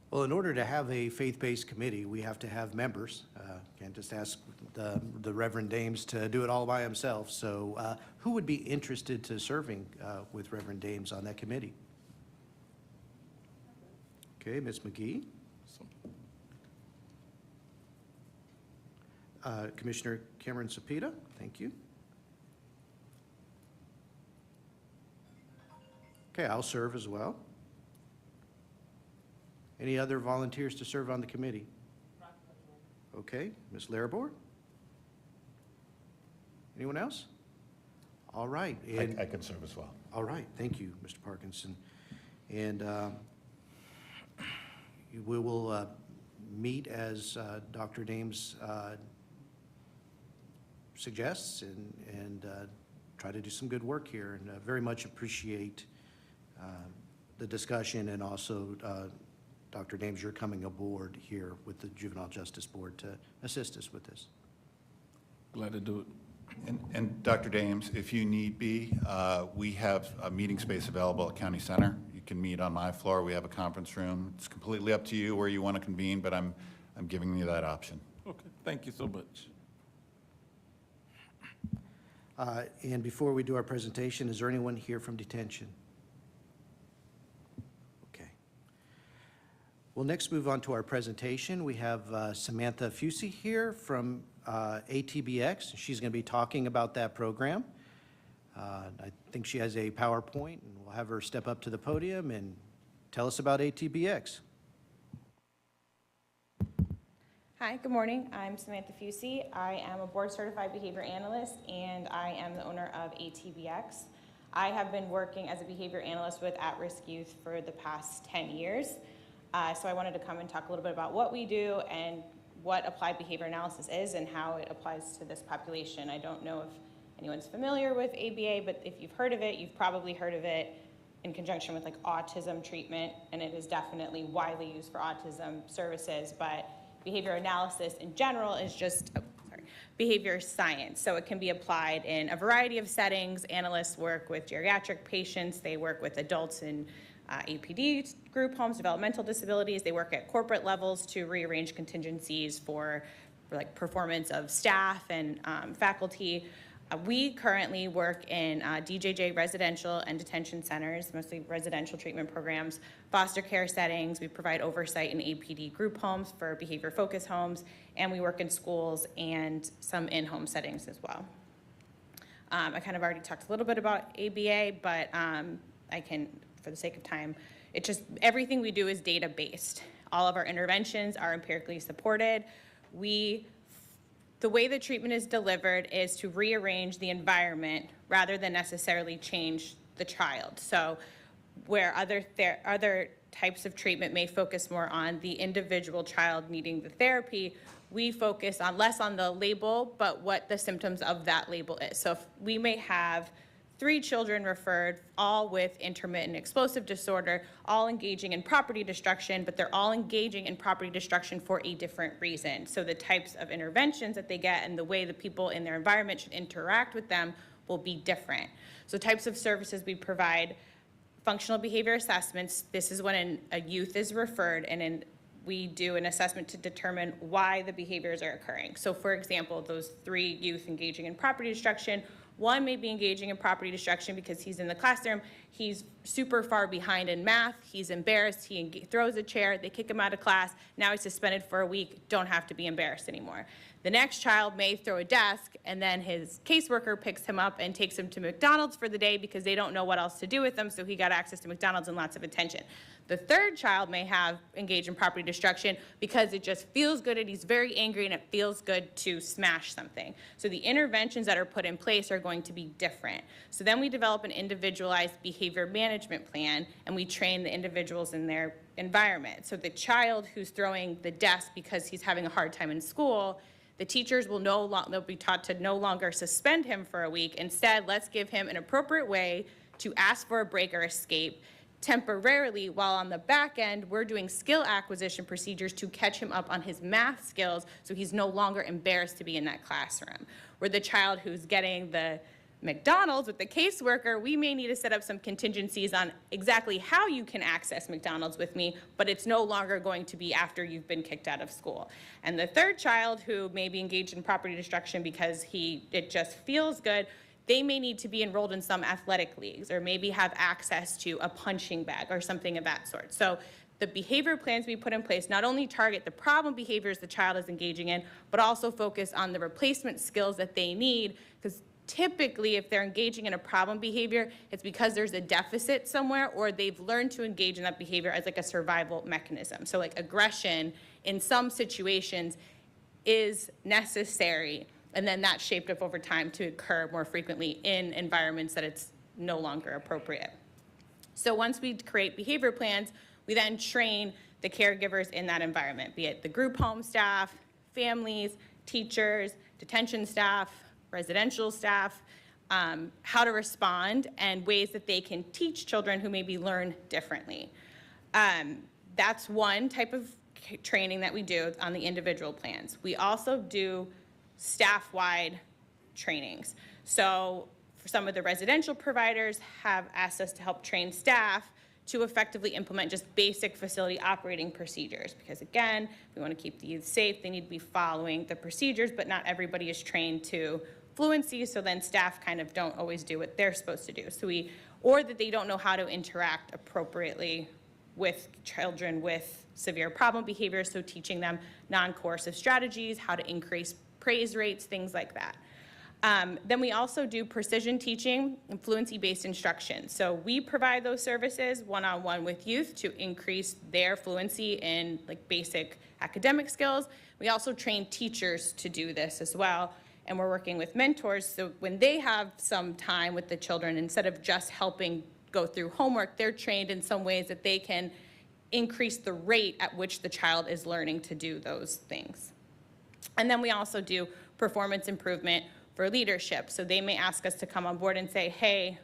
Well, in order to have a faith-based committee, we have to have members. Can't just ask the Reverend Dames to do it all by himself. So who would be interested to serving with Reverend Dames on that committee? Okay, Ms. McGee. Commissioner Cameron Cepeda, thank you. Okay, I'll serve as well. Any other volunteers to serve on the committee? Okay, Ms. Larabor? Anyone else? All right. I can serve as well. All right, thank you, Mr. Parkinson. And we will meet as Dr. Dames suggests and try to do some good work here, and very much appreciate the discussion, and also Dr. Dames, you're coming aboard here with the Juvenile Justice Board to assist us with this. Glad to do it. And Dr. Dames, if you need be, we have a meeting space available at County Center. You can meet on my floor. We have a conference room. It's completely up to you where you want to convene, but I'm giving you that option. Okay, thank you so much. And before we do our presentation, is there anyone here from detention? Okay. We'll next move on to our presentation. We have Samantha Fusey here from ATBX. She's going to be talking about that program. I think she has a PowerPoint, and we'll have her step up to the podium and tell us about ATBX. Hi, good morning. I'm Samantha Fusey. I am a board-certified behavior analyst, and I am the owner of ATBX. I have been working as a behavior analyst with at-risk youth for the past 10 years. So I wanted to come and talk a little bit about what we do and what applied behavior analysis is and how it applies to this population. I don't know if anyone's familiar with ABA, but if you've heard of it, you've probably heard of it in conjunction with like autism treatment, and it is definitely widely used for autism services, but behavior analysis in general is just behavior science. So it can be applied in a variety of settings. Analysts work with geriatric patients. They work with adults in APD group homes, developmental disabilities. They work at corporate levels to rearrange contingencies for like performance of staff and faculty. We currently work in DJJ residential and detention centers, mostly residential treatment programs, foster care settings. We provide oversight in APD group homes for behavior focus homes, and we work in schools and some in-home settings as well. I kind of already talked a little bit about ABA, but I can, for the sake of time, it just, everything we do is data-based. All of our interventions are empirically supported. The way the treatment is delivered is to rearrange the environment rather than necessarily change the child. So where other types of treatment may focus more on the individual child needing the therapy, we focus on less on the label, but what the symptoms of that label is. So if we may have 3 children referred, all with intermittent explosive disorder, all engaging in property destruction, but they're all engaging in property destruction for a different reason. So the types of interventions that they get and the way the people in their environment should interact with them will be different. So types of services we provide: functional behavior assessments. This is when a youth is referred, and we do an assessment to determine why the behaviors are occurring. So for example, those 3 youth engaging in property destruction, one may be engaging in property destruction because he's in the classroom, he's super far behind in math, he's embarrassed, he throws a chair, they kick him out of class, now he's suspended for a week, don't have to be embarrassed anymore. The next child may throw a desk, and then his caseworker picks him up and takes him to McDonald's for the day because they don't know what else to do with him, so he got access to McDonald's and lots of attention. The third child may have engaged in property destruction because it just feels good and he's very angry and it feels good to smash something. So the interventions that are put in place are going to be different. So then we develop an individualized behavior management plan, and we train the individuals in their environment. So the child who's throwing the desk because he's having a hard time in school, the teachers will they'll be taught to no longer suspend him for a week. Instead, let's give him an appropriate way to ask for a break or escape temporarily, while on the back end, we're doing skill acquisition procedures to catch him up on his math skills so he's no longer embarrassed to be in that classroom. Where the child who's getting the McDonald's with the caseworker, we may need to set up some contingencies on exactly how you can access McDonald's with me, but it's no longer going to be after you've been kicked out of school. And the third child who may be engaged in property destruction because it just feels good, they may need to be enrolled in some athletic leagues or maybe have access to a punching bag or something of that sort. So the behavior plans we put in place not only target the problem behaviors the child is engaging in, but also focus on the replacement skills that they need, because typically if they're engaging in a problem behavior, it's because there's a deficit somewhere or they've learned to engage in that behavior as like a survival mechanism. So like aggression in some situations is necessary, and then that's shaped up over time to occur more frequently in environments that it's no longer appropriate. So once we create behavior plans, we then train the caregivers in that environment, be it the group home staff, families, teachers, detention staff, residential staff, how to respond and ways that they can teach children who maybe learn differently. That's one type of training that we do on the individual plans. We also do staff-wide trainings. So for some of the residential providers have asked us to help train staff to effectively implement just basic facility operating procedures. Because again, we want to keep the youth safe, they need to be following the procedures, but not everybody is trained to fluency, so then staff kind of don't always do what they're supposed to do. Or that they don't know how to interact appropriately with children with severe problem behaviors, so teaching them non-coercive strategies, how to increase praise rates, things like that. Then we also do precision teaching and fluency-based instruction. So we provide those services one-on-one with youth to increase their fluency in like basic academic skills. We also train teachers to do this as well. And we're working with mentors, so when they have some time with the children, instead of just helping go through homework, they're trained in some ways that they can increase the rate at which the child is learning to do those things. And then we also do performance improvement for leadership. So they may ask us to come on board and say, hey,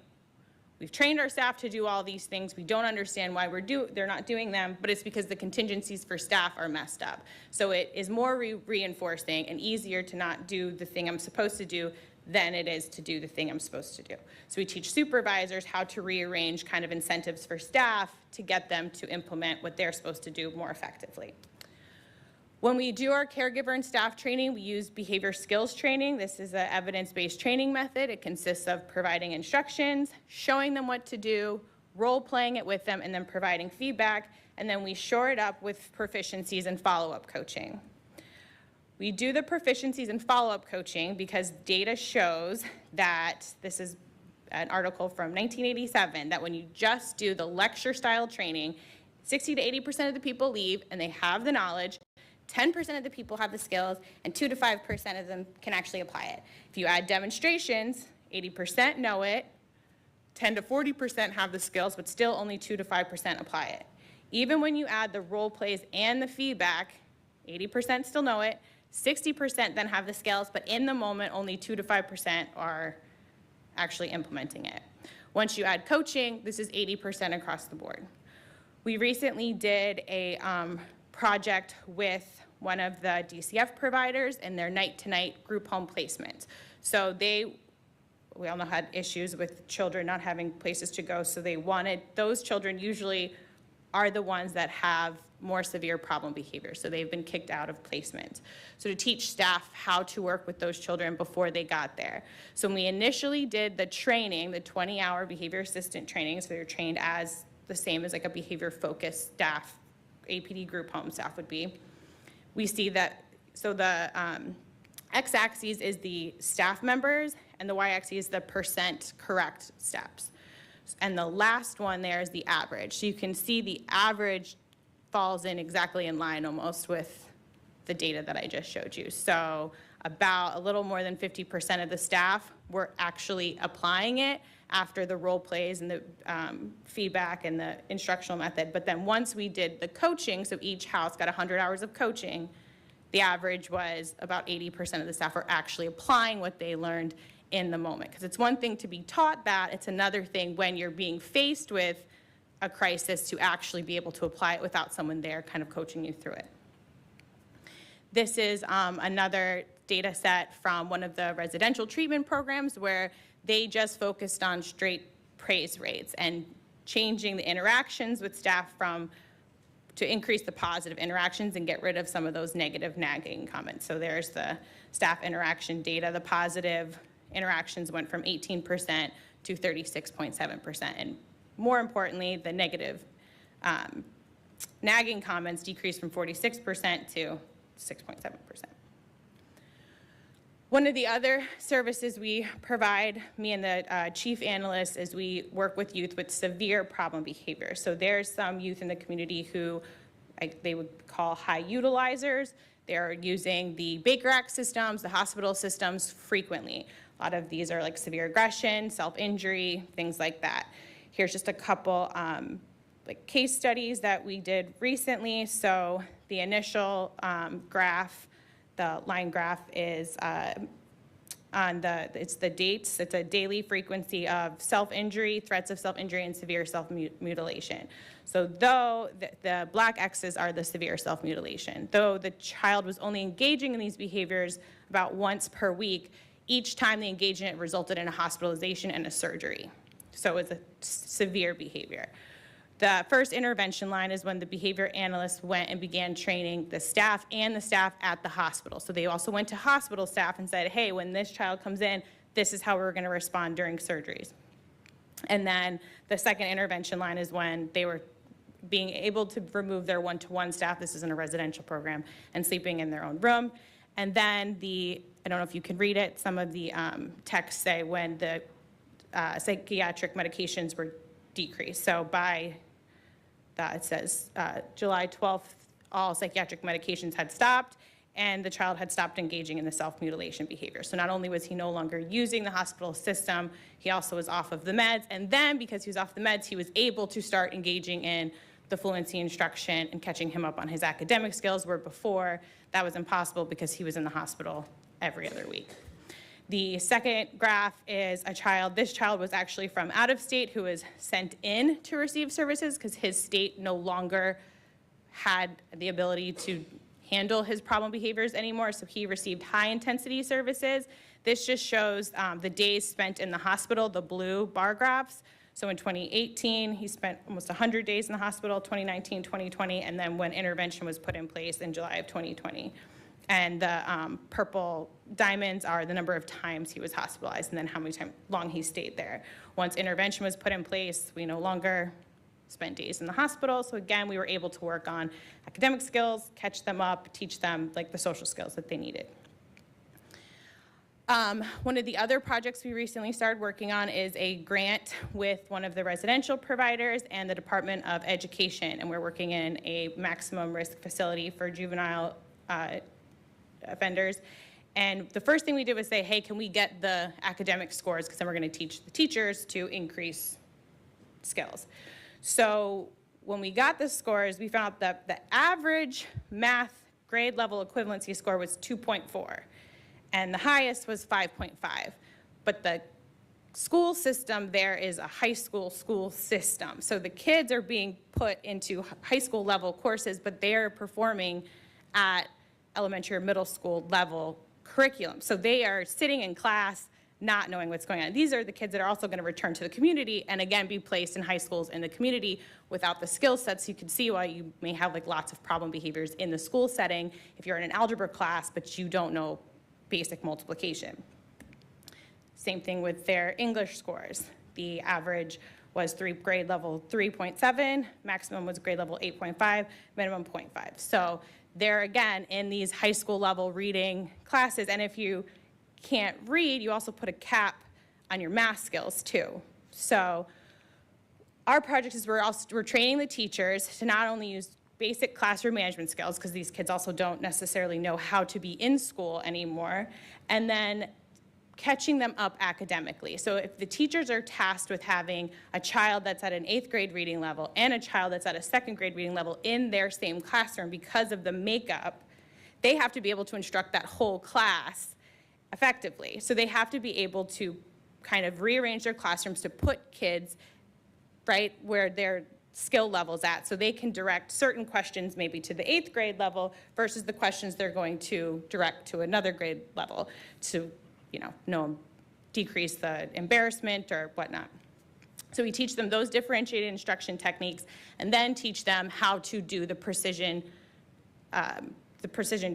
we've trained our staff to do all these things. We don't understand why they're not doing them, but it's because the contingencies for staff are messed up. So it is more reinforcing and easier to not do the thing I'm supposed to do than it is to do the thing I'm supposed to do. So we teach supervisors how to rearrange kind of incentives for staff to get them to implement what they're supposed to do more effectively. When we do our caregiver and staff training, we use behavior skills training. This is an evidence-based training method. It consists of providing instructions, showing them what to do, role-playing it with them, and then providing feedback. And then we shore it up with proficiencies and follow-up coaching. We do the proficiencies and follow-up coaching because data shows that, this is an article from 1987, that when you just do the lecture-style training, 60 to 80% of the people leave and they have the knowledge, 10% of the people have the skills, and 2 to 5% of them can actually apply it. If you add demonstrations, 80% know it, 10 to 40% have the skills, but still only 2 to 5% apply it. Even when you add the role plays and the feedback, 80% still know it, 60% then have the skills, but in the moment, only 2 to 5% are actually implementing it. Once you add coaching, this is 80% across the board. We recently did a project with one of the DCF providers in their night-to-night group home placement. So we all know had issues with children not having places to go, so they wanted, those children usually are the ones that have more severe problem behavior, so they've been kicked out of placement. So to teach staff how to work with those children before they got there. So when we initially did the training, the 20-hour behavior assistant training, so they're trained as the same as like a behavior-focused staff, APD group home staff would be. We see that, so the x-axis is the staff members and the y-axis is the percent correct steps. And the last one there is the average. So you can see the average falls in exactly in line almost with the data that I just showed you. So about a little more than 50% of the staff were actually applying it after the role plays and the feedback and the instructional method. But then once we did the coaching, so each house got 100 hours of coaching, the average was about 80% of the staff are actually applying what they learned in the moment. Because it's one thing to be taught that, it's another thing when you're being faced with a crisis to actually be able to apply it without someone there kind of coaching you through it. This is another data set from one of the residential treatment programs where they just focused on straight praise rates and changing the interactions with staff to increase the positive interactions and get rid of some of those negative nagging comments. So there's the staff interaction data. The positive interactions went from 18% to 36.7%. And more importantly, the negative nagging comments decreased from 46% to 6.7%. One of the other services we provide, me and the chief analyst, is we work with youth with severe problem behavior. So there's some youth in the community who they would call high utilizers. They're using the Baker Act systems, the hospital systems frequently. A lot of these are like severe aggression, self-injury, things like that. Here's just a couple like case studies that we did recently. So the initial graph, the line graph is it's the dates. It's a daily frequency of self-injury, threats of self-injury, and severe self-mutilation. So though the black X's are the severe self-mutilation, though the child was only engaging in these behaviors about once per week, each time they engaged in it resulted in a hospitalization and a surgery. So it's a severe behavior. The first intervention line is when the behavior analyst went and began training the staff and the staff at the hospital. So they also went to hospital staff and said, hey, when this child comes in, this is how we're going to respond during surgeries. And then the second intervention line is when they were being able to remove their one-to-one staff, this is in a residential program, and sleeping in their own room. And then I don't know if you can read it, some of the texts say when the psychiatric medications were decreased. So by it says July 12th, all psychiatric medications had stopped and the child had stopped engaging in the self-mutilation behavior. So not only was he no longer using the hospital system, he also was off of the meds. And then because he was off the meds, he was able to start engaging in the fluency instruction and catching him up on his academic skills, where before that was impossible because he was in the hospital every other week. The second graph is this child was actually from out of state who was sent in to receive services because his state no longer had the ability to handle his problem behaviors anymore, so he received high intensity services. This just shows the days spent in the hospital, the blue bar graphs. So in 2018, he spent almost 100 days in the hospital, 2019, 2020, and then when intervention was put in place in July of 2020. And the purple diamonds are the number of times he was hospitalized and then how long he stayed there. Once intervention was put in place, we no longer spent days in the hospital. So again, we were able to work on academic skills, catch them up, teach them like the social skills that they needed. One of the other projects we recently started working on is a grant with one of the residential providers and the Department of Education, and we're working in a maximum risk facility for juvenile offenders. And the first thing we did was say, hey, can we get the academic scores, because then we're going to teach the teachers to increase skills. So when we got the scores, we found out that the average math grade level equivalency score was 2.4. And the highest was 5.5. But the school system there is a high school system. So the kids are being put into high school level courses, but they're performing at elementary or middle school level curriculum. So they are sitting in class not knowing what's going on. These are the kids that are also going to return to the community and again be placed in high schools in the community without the skill sets. You can see why you may have like lots of problem behaviors in the school setting if you're in an algebra class but you don't know basic multiplication. Same thing with their English scores. The average was grade level 3.7, maximum was grade level 8.5, minimum 0.5. So they're again in these high school level reading classes, and if you can't read, you also put a cap on your math skills too. So our project is we're training the teachers to not only use basic classroom management skills, because these kids also don't necessarily know how to be in school anymore, and then catching them up academically. So if the teachers are tasked with having a child that's at an 8th grade reading level and a child that's at a 2nd grade reading level in their same classroom because of the makeup, they have to be able to instruct that whole class effectively. So they have to be able to kind of rearrange their classrooms to put kids right where their skill level's at, so they can direct certain questions maybe to the 8th grade level versus the questions they're going to direct to another grade level to, know decrease the embarrassment or whatnot. So we teach them those differentiated instruction techniques and then teach them how to do the precision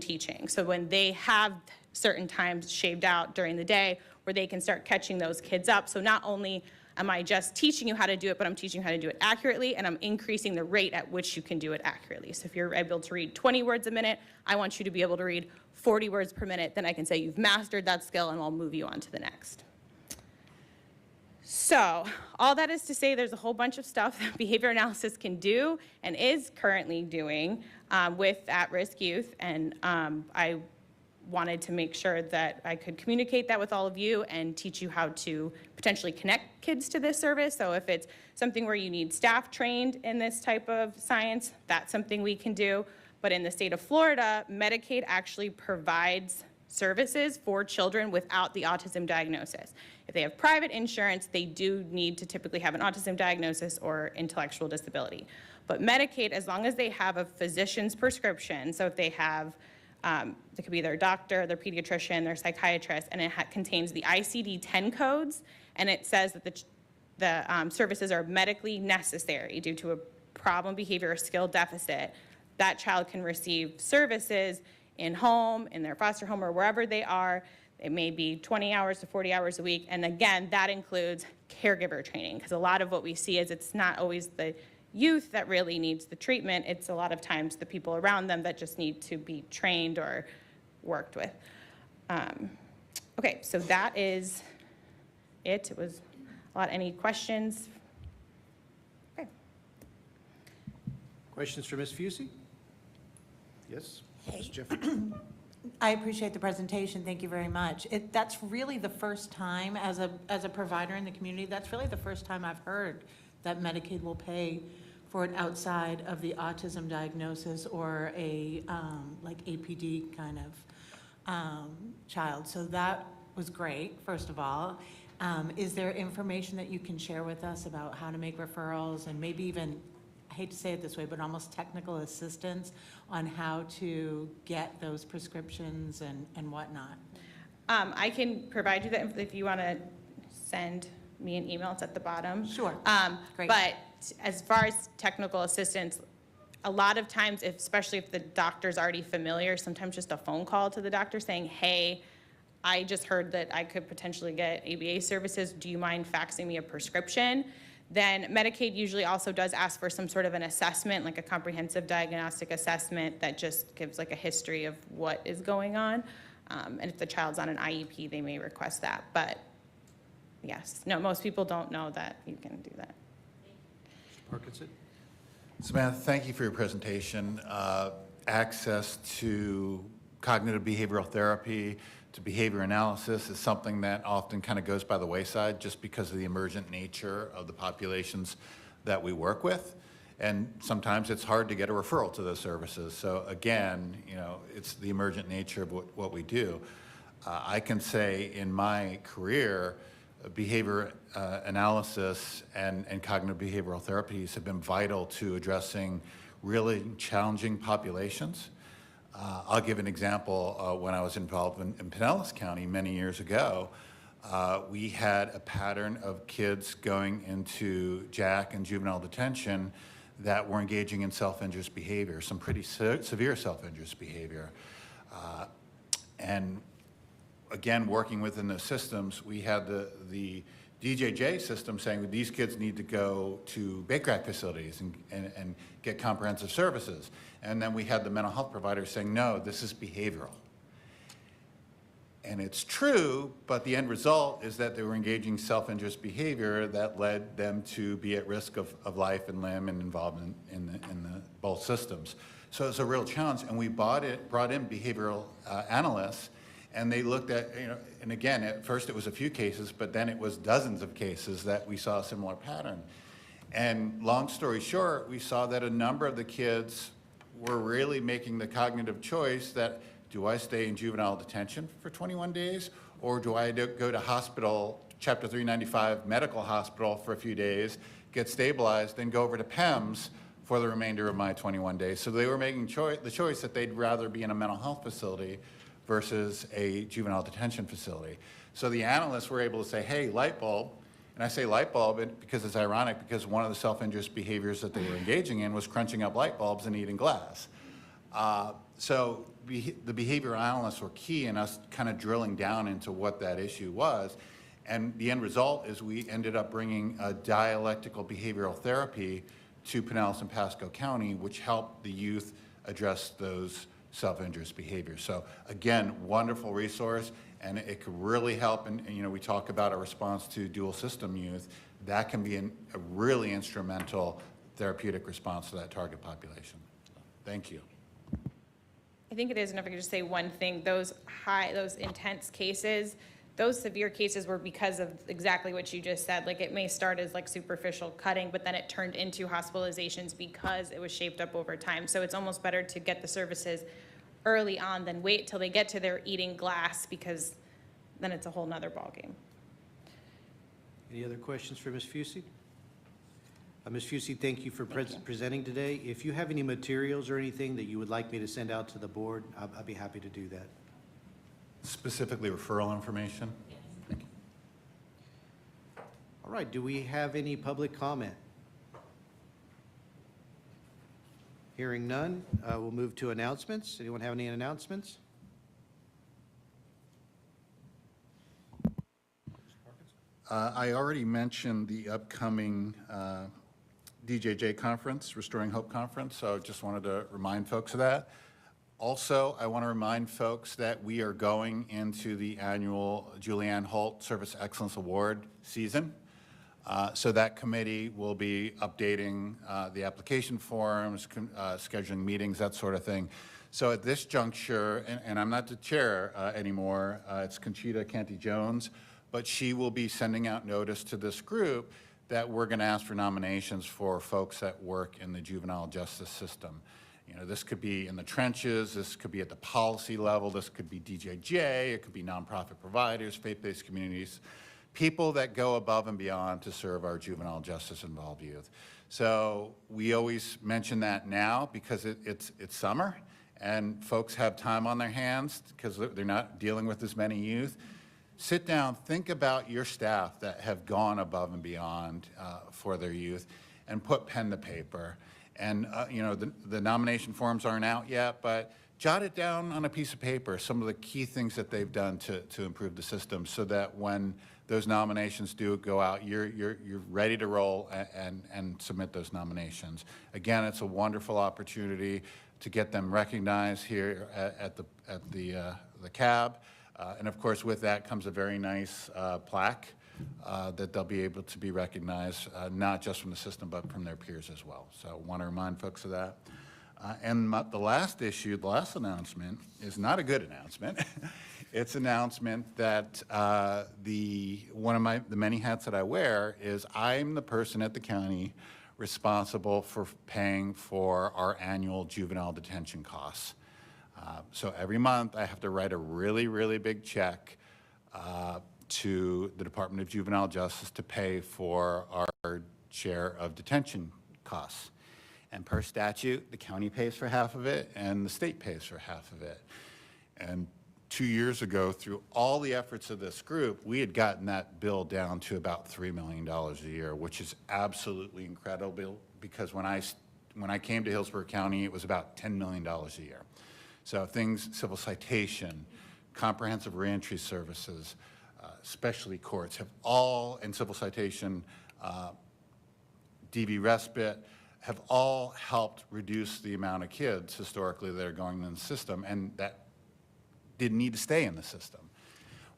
teaching. So when they have certain times shaved out during the day where they can start catching those kids up. So not only am I just teaching you how to do it, but I'm teaching you how to do it accurately, and I'm increasing the rate at which you can do it accurately. So if you're able to read 20 words a minute, I want you to be able to read 40 words per minute. Then I can say you've mastered that skill, and I'll move you on to the next. So all that is to say there's a whole bunch of stuff that behavior analysis can do and is currently doing with at-risk youth, and I wanted to make sure that I could communicate that with all of you and teach you how to potentially connect kids to this service. So if it's something where you need staff trained in this type of science, that's something we can do. But in the state of Florida, Medicaid actually provides services for children without the autism diagnosis. If they have private insurance, they do need to typically have an autism diagnosis or intellectual disability. But Medicaid, as long as they have a physician's prescription, so if they have it could be their doctor, their pediatrician, their psychiatrist, and it contains the ICD-10 codes, and it says that the services are medically necessary due to a problem, behavior, or skill deficit, that child can receive services in home, in their foster home, or wherever they are. It may be 20 hours to 40 hours a week, and again, that includes caregiver training, because a lot of what we see is it's not always the youth that really needs the treatment. It's a lot of times the people around them that just need to be trained or worked with. Okay, so that is it. It was a lot. Any questions? Okay. Questions for Ms. Fusey? Yes? Ms. Jeffrey? I appreciate the presentation. Thank you very much. That's really the first time, as a provider in the community, that's really the first time I've heard that Medicaid will pay for it outside of the autism diagnosis or a like APD kind of child. So that was great, first of all. Is there information that you can share with us about how to make referrals and maybe even, I hate to say it this way, but almost technical assistance on how to get those prescriptions and whatnot? I can provide you that if you want to send me an email. It's at the bottom. Sure. Great. But as far as technical assistance, a lot of times, especially if the doctor's already familiar, sometimes just a phone call to the doctor saying, hey, I just heard that I could potentially get ABA services. Do you mind faxing me a prescription? Then Medicaid usually also does ask for some sort of an assessment, like a comprehensive diagnostic assessment that just gives like a history of what is going on. And if the child's on an IEP, they may request that. But yes, no, most people don't know that you can do that. Parkinson? Samantha, thank you for your presentation. Access to cognitive behavioral therapy, to behavior analysis is something that often kind of goes by the wayside just because of the emergent nature of the populations that we work with. And sometimes it's hard to get a referral to those services. So again, you know, it's the emergent nature of what we do. I can say in my career, behavior analysis and cognitive behavioral therapies have been vital to addressing really challenging populations. I'll give an example. When I was involved in Pinellas County many years ago, we had a pattern of kids going into JAC and juvenile detention that were engaging in self-injurious behavior, some pretty severe self-injurious behavior. And again, working within those systems, we had the DJJ system saying that these kids need to go to Baker Act facilities and get comprehensive services. And then we had the mental health providers saying, no, this is behavioral. And it's true, but the end result is that they were engaging self-injurious behavior that led them to be at risk of life and limb and involvement in the both systems. So it's a real challenge, and we brought in behavioral analysts, and they looked at, you know, and again, at first it was a few cases, but then it was dozens of cases that we saw a similar pattern. And long story short, we saw that a number of the kids were really making the cognitive choice that, do I stay in juvenile detention for 21 days, or do I go to hospital, Chapter 395 medical hospital for a few days, get stabilized, then go over to PEMS for the remainder of my 21 days. So they were making the choice that they'd rather be in a mental health facility versus a juvenile detention facility. So the analysts were able to say, hey, light bulb, and I say light bulb because it's ironic because one of the self-injurious behaviors that they were engaging in was crunching up light bulbs and eating glass. So the behavioral analysts were key in us kind of drilling down into what that issue was. And the end result is we ended up bringing a dialectical behavioral therapy to Pinellas and Pasco County, which helped the youth address those self-injurious behaviors. So again, wonderful resource, and it could really help. And you know, we talk about a response to dual system youth. That can be a really instrumental therapeutic response to that target population. Thank you. I think it is, and if I could just say one thing, those intense cases, those severe cases were because of exactly what you just said. Like, it may start as like superficial cutting, but then it turned into hospitalizations because it was shaped up over time. So it's almost better to get the services early on than wait till they get to their eating glass, because then it's a whole nother ballgame. Any other questions for Ms. Fusey? Ms. Fusey, thank you for presenting today. If you have any materials or anything that you would like me to send out to the board, I'd be happy to do that. Specifically referral information? Thank you. All right, do we have any public comment? Hearing none, we'll move to announcements. Anyone have any announcements? I already mentioned the upcoming DJJ conference, Restoring Hope Conference, so I just wanted to remind folks of that. Also, I want to remind folks that we are going into the annual Julianne Holt Service Excellence Award season. So that committee will be updating the application forms, scheduling meetings, that sort of thing. So at this juncture, and I'm not the chair anymore, it's Conchita Canty-Jones, but she will be sending out notice to this group that we're going to ask for nominations for folks that work in the juvenile justice system. You know, this could be in the trenches, this could be at the policy level, this could be DJJ, it could be nonprofit providers, faith-based communities, people that go above and beyond to serve our juvenile justice involved youth. So we always mention that now because it's summer and folks have time on their hands because they're not dealing with as many youth. Sit down, think about your staff that have gone above and beyond for their youth, and put pen to paper. And you know, the nomination forms aren't out yet, but jot it down on a piece of paper, some of the key things that they've done to improve the system, so that when those nominations do go out, you're ready to roll and submit those nominations. Again, it's a wonderful opportunity to get them recognized here at the CAB. And of course, with that comes a very nice plaque that they'll be able to be recognized, not just from the system, but from their peers as well. So I want to remind folks of that. And the last issue, the last announcement, is not a good announcement. It's an announcement that one of the many hats that I wear is I'm the person at the county responsible for paying for our annual juvenile detention costs. So every month I have to write a really, really big check to the Department of Juvenile Justice to pay for our share of detention costs. And per statute, the county pays for half of it and the state pays for half of it. And 2 years ago, through all the efforts of this group, we had gotten that bill down to about $3 million a year, which is absolutely incredible because when I came to Hillsborough County, it was about $10 million a year. So things, civil citation, comprehensive reentry services, specialty courts have all, and civil citation, DV respite, have all helped reduce the amount of kids historically that are going in the system and that didn't need to stay in the system.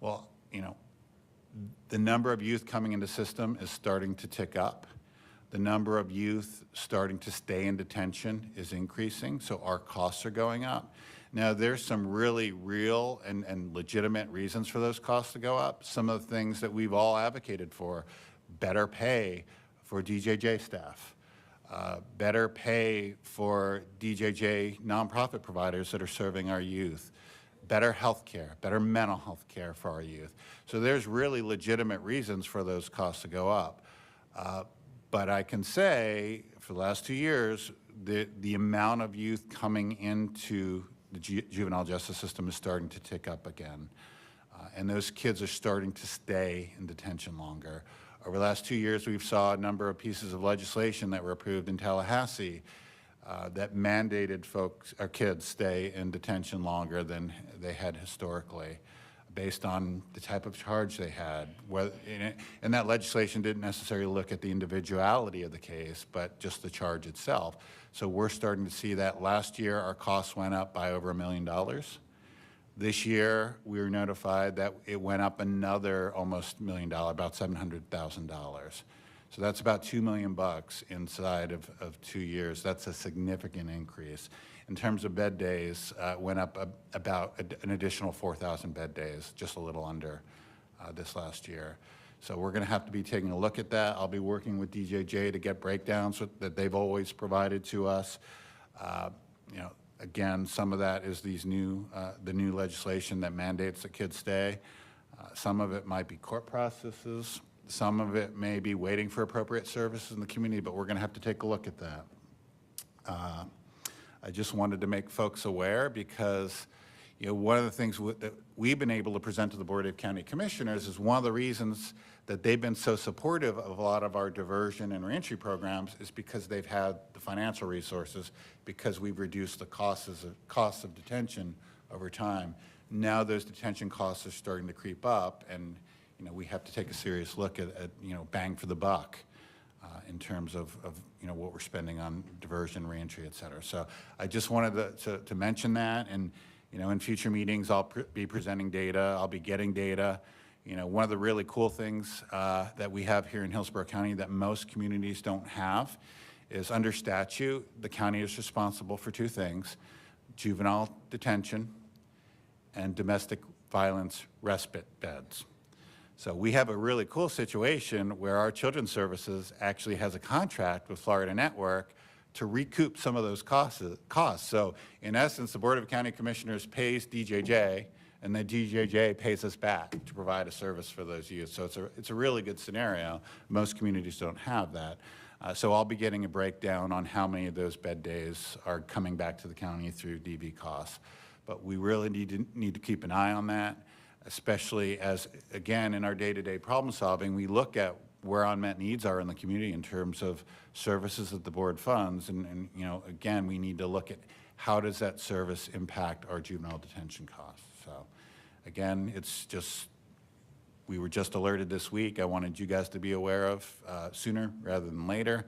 Well, you know, the number of youth coming into the system is starting to tick up. The number of youth starting to stay in detention is increasing, so our costs are going up. Now, there's some really real and legitimate reasons for those costs to go up. Some of the things that we've all advocated for: better pay for DJJ staff, better pay for DJJ nonprofit providers that are serving our youth, better health care, better mental health care for our youth. So there's really legitimate reasons for those costs to go up. But I can say, for the last 2 years, the amount of youth coming into the juvenile justice system is starting to tick up again. And those kids are starting to stay in detention longer. Over the last 2 years, we've saw a number of pieces of legislation that were approved in Tallahassee that mandated kids stay in detention longer than they had historically, based on the type of charge they had. And that legislation didn't necessarily look at the individuality of the case, but just the charge itself. So we're starting to see that. Last year, our costs went up by over $1 million. This year, we were notified that it went up another almost $1 million, about $700,000. So that's about $2 million inside of 2 years. That's a significant increase. In terms of bed days, went up about an additional 4,000 bed days, just a little under this last year. So we're going to have to be taking a look at that. I'll be working with DJJ to get breakdowns that they've always provided to us. Again, some of that is the new legislation that mandates that kids stay. Some of it might be court processes. Some of it may be waiting for appropriate services in the community, but we're going to have to take a look at that. I just wanted to make folks aware because, one of the things that we've been able to present to the Board of County Commissioners is one of the reasons that they've been so supportive of a lot of our diversion and reentry programs is because they've had the financial resources, because we've reduced the costs of detention over time. Now those detention costs are starting to creep up, and we have to take a serious look at bang for the buck in terms of what we're spending on diversion, reentry, et cetera. So I just wanted to mention that, and in future meetings I'll be presenting data, I'll be getting data. One of the really cool things that we have here in Hillsborough County that most communities don't have is, under statute, the county is responsible for 2 things: juvenile detention and domestic violence respite beds. So we have a really cool situation where our Children's Services actually has a contract with Florida Network to recoup some of those costs. So in essence, the Board of County Commissioners pays DJJ, and then DJJ pays us back to provide a service for those youth. So it's a really good scenario. Most communities don't have that. So I'll be getting a breakdown on how many of those bed days are coming back to the county through DV costs. But we really need to keep an eye on that, especially as, again, in our day-to-day problem solving, we look at where unmet needs are in the community in terms of services that the board funds. And again, we need to look at how does that service impact our juvenile detention costs. So again, we were just alerted this week. I wanted you guys to be aware of sooner rather than later.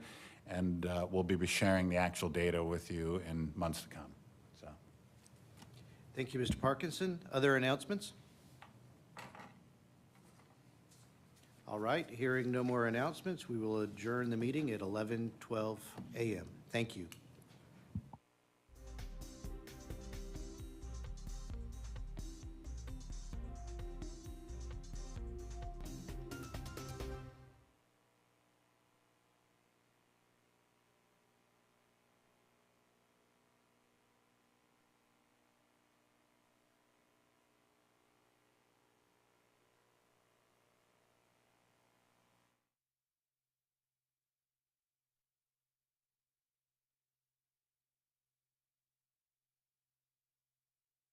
And we'll be sharing the actual data with you in months to come. So. Thank you, Mr. Parkinson. Other announcements? All right, hearing no more announcements, we will adjourn the meeting at 11:12 a.m. Thank you.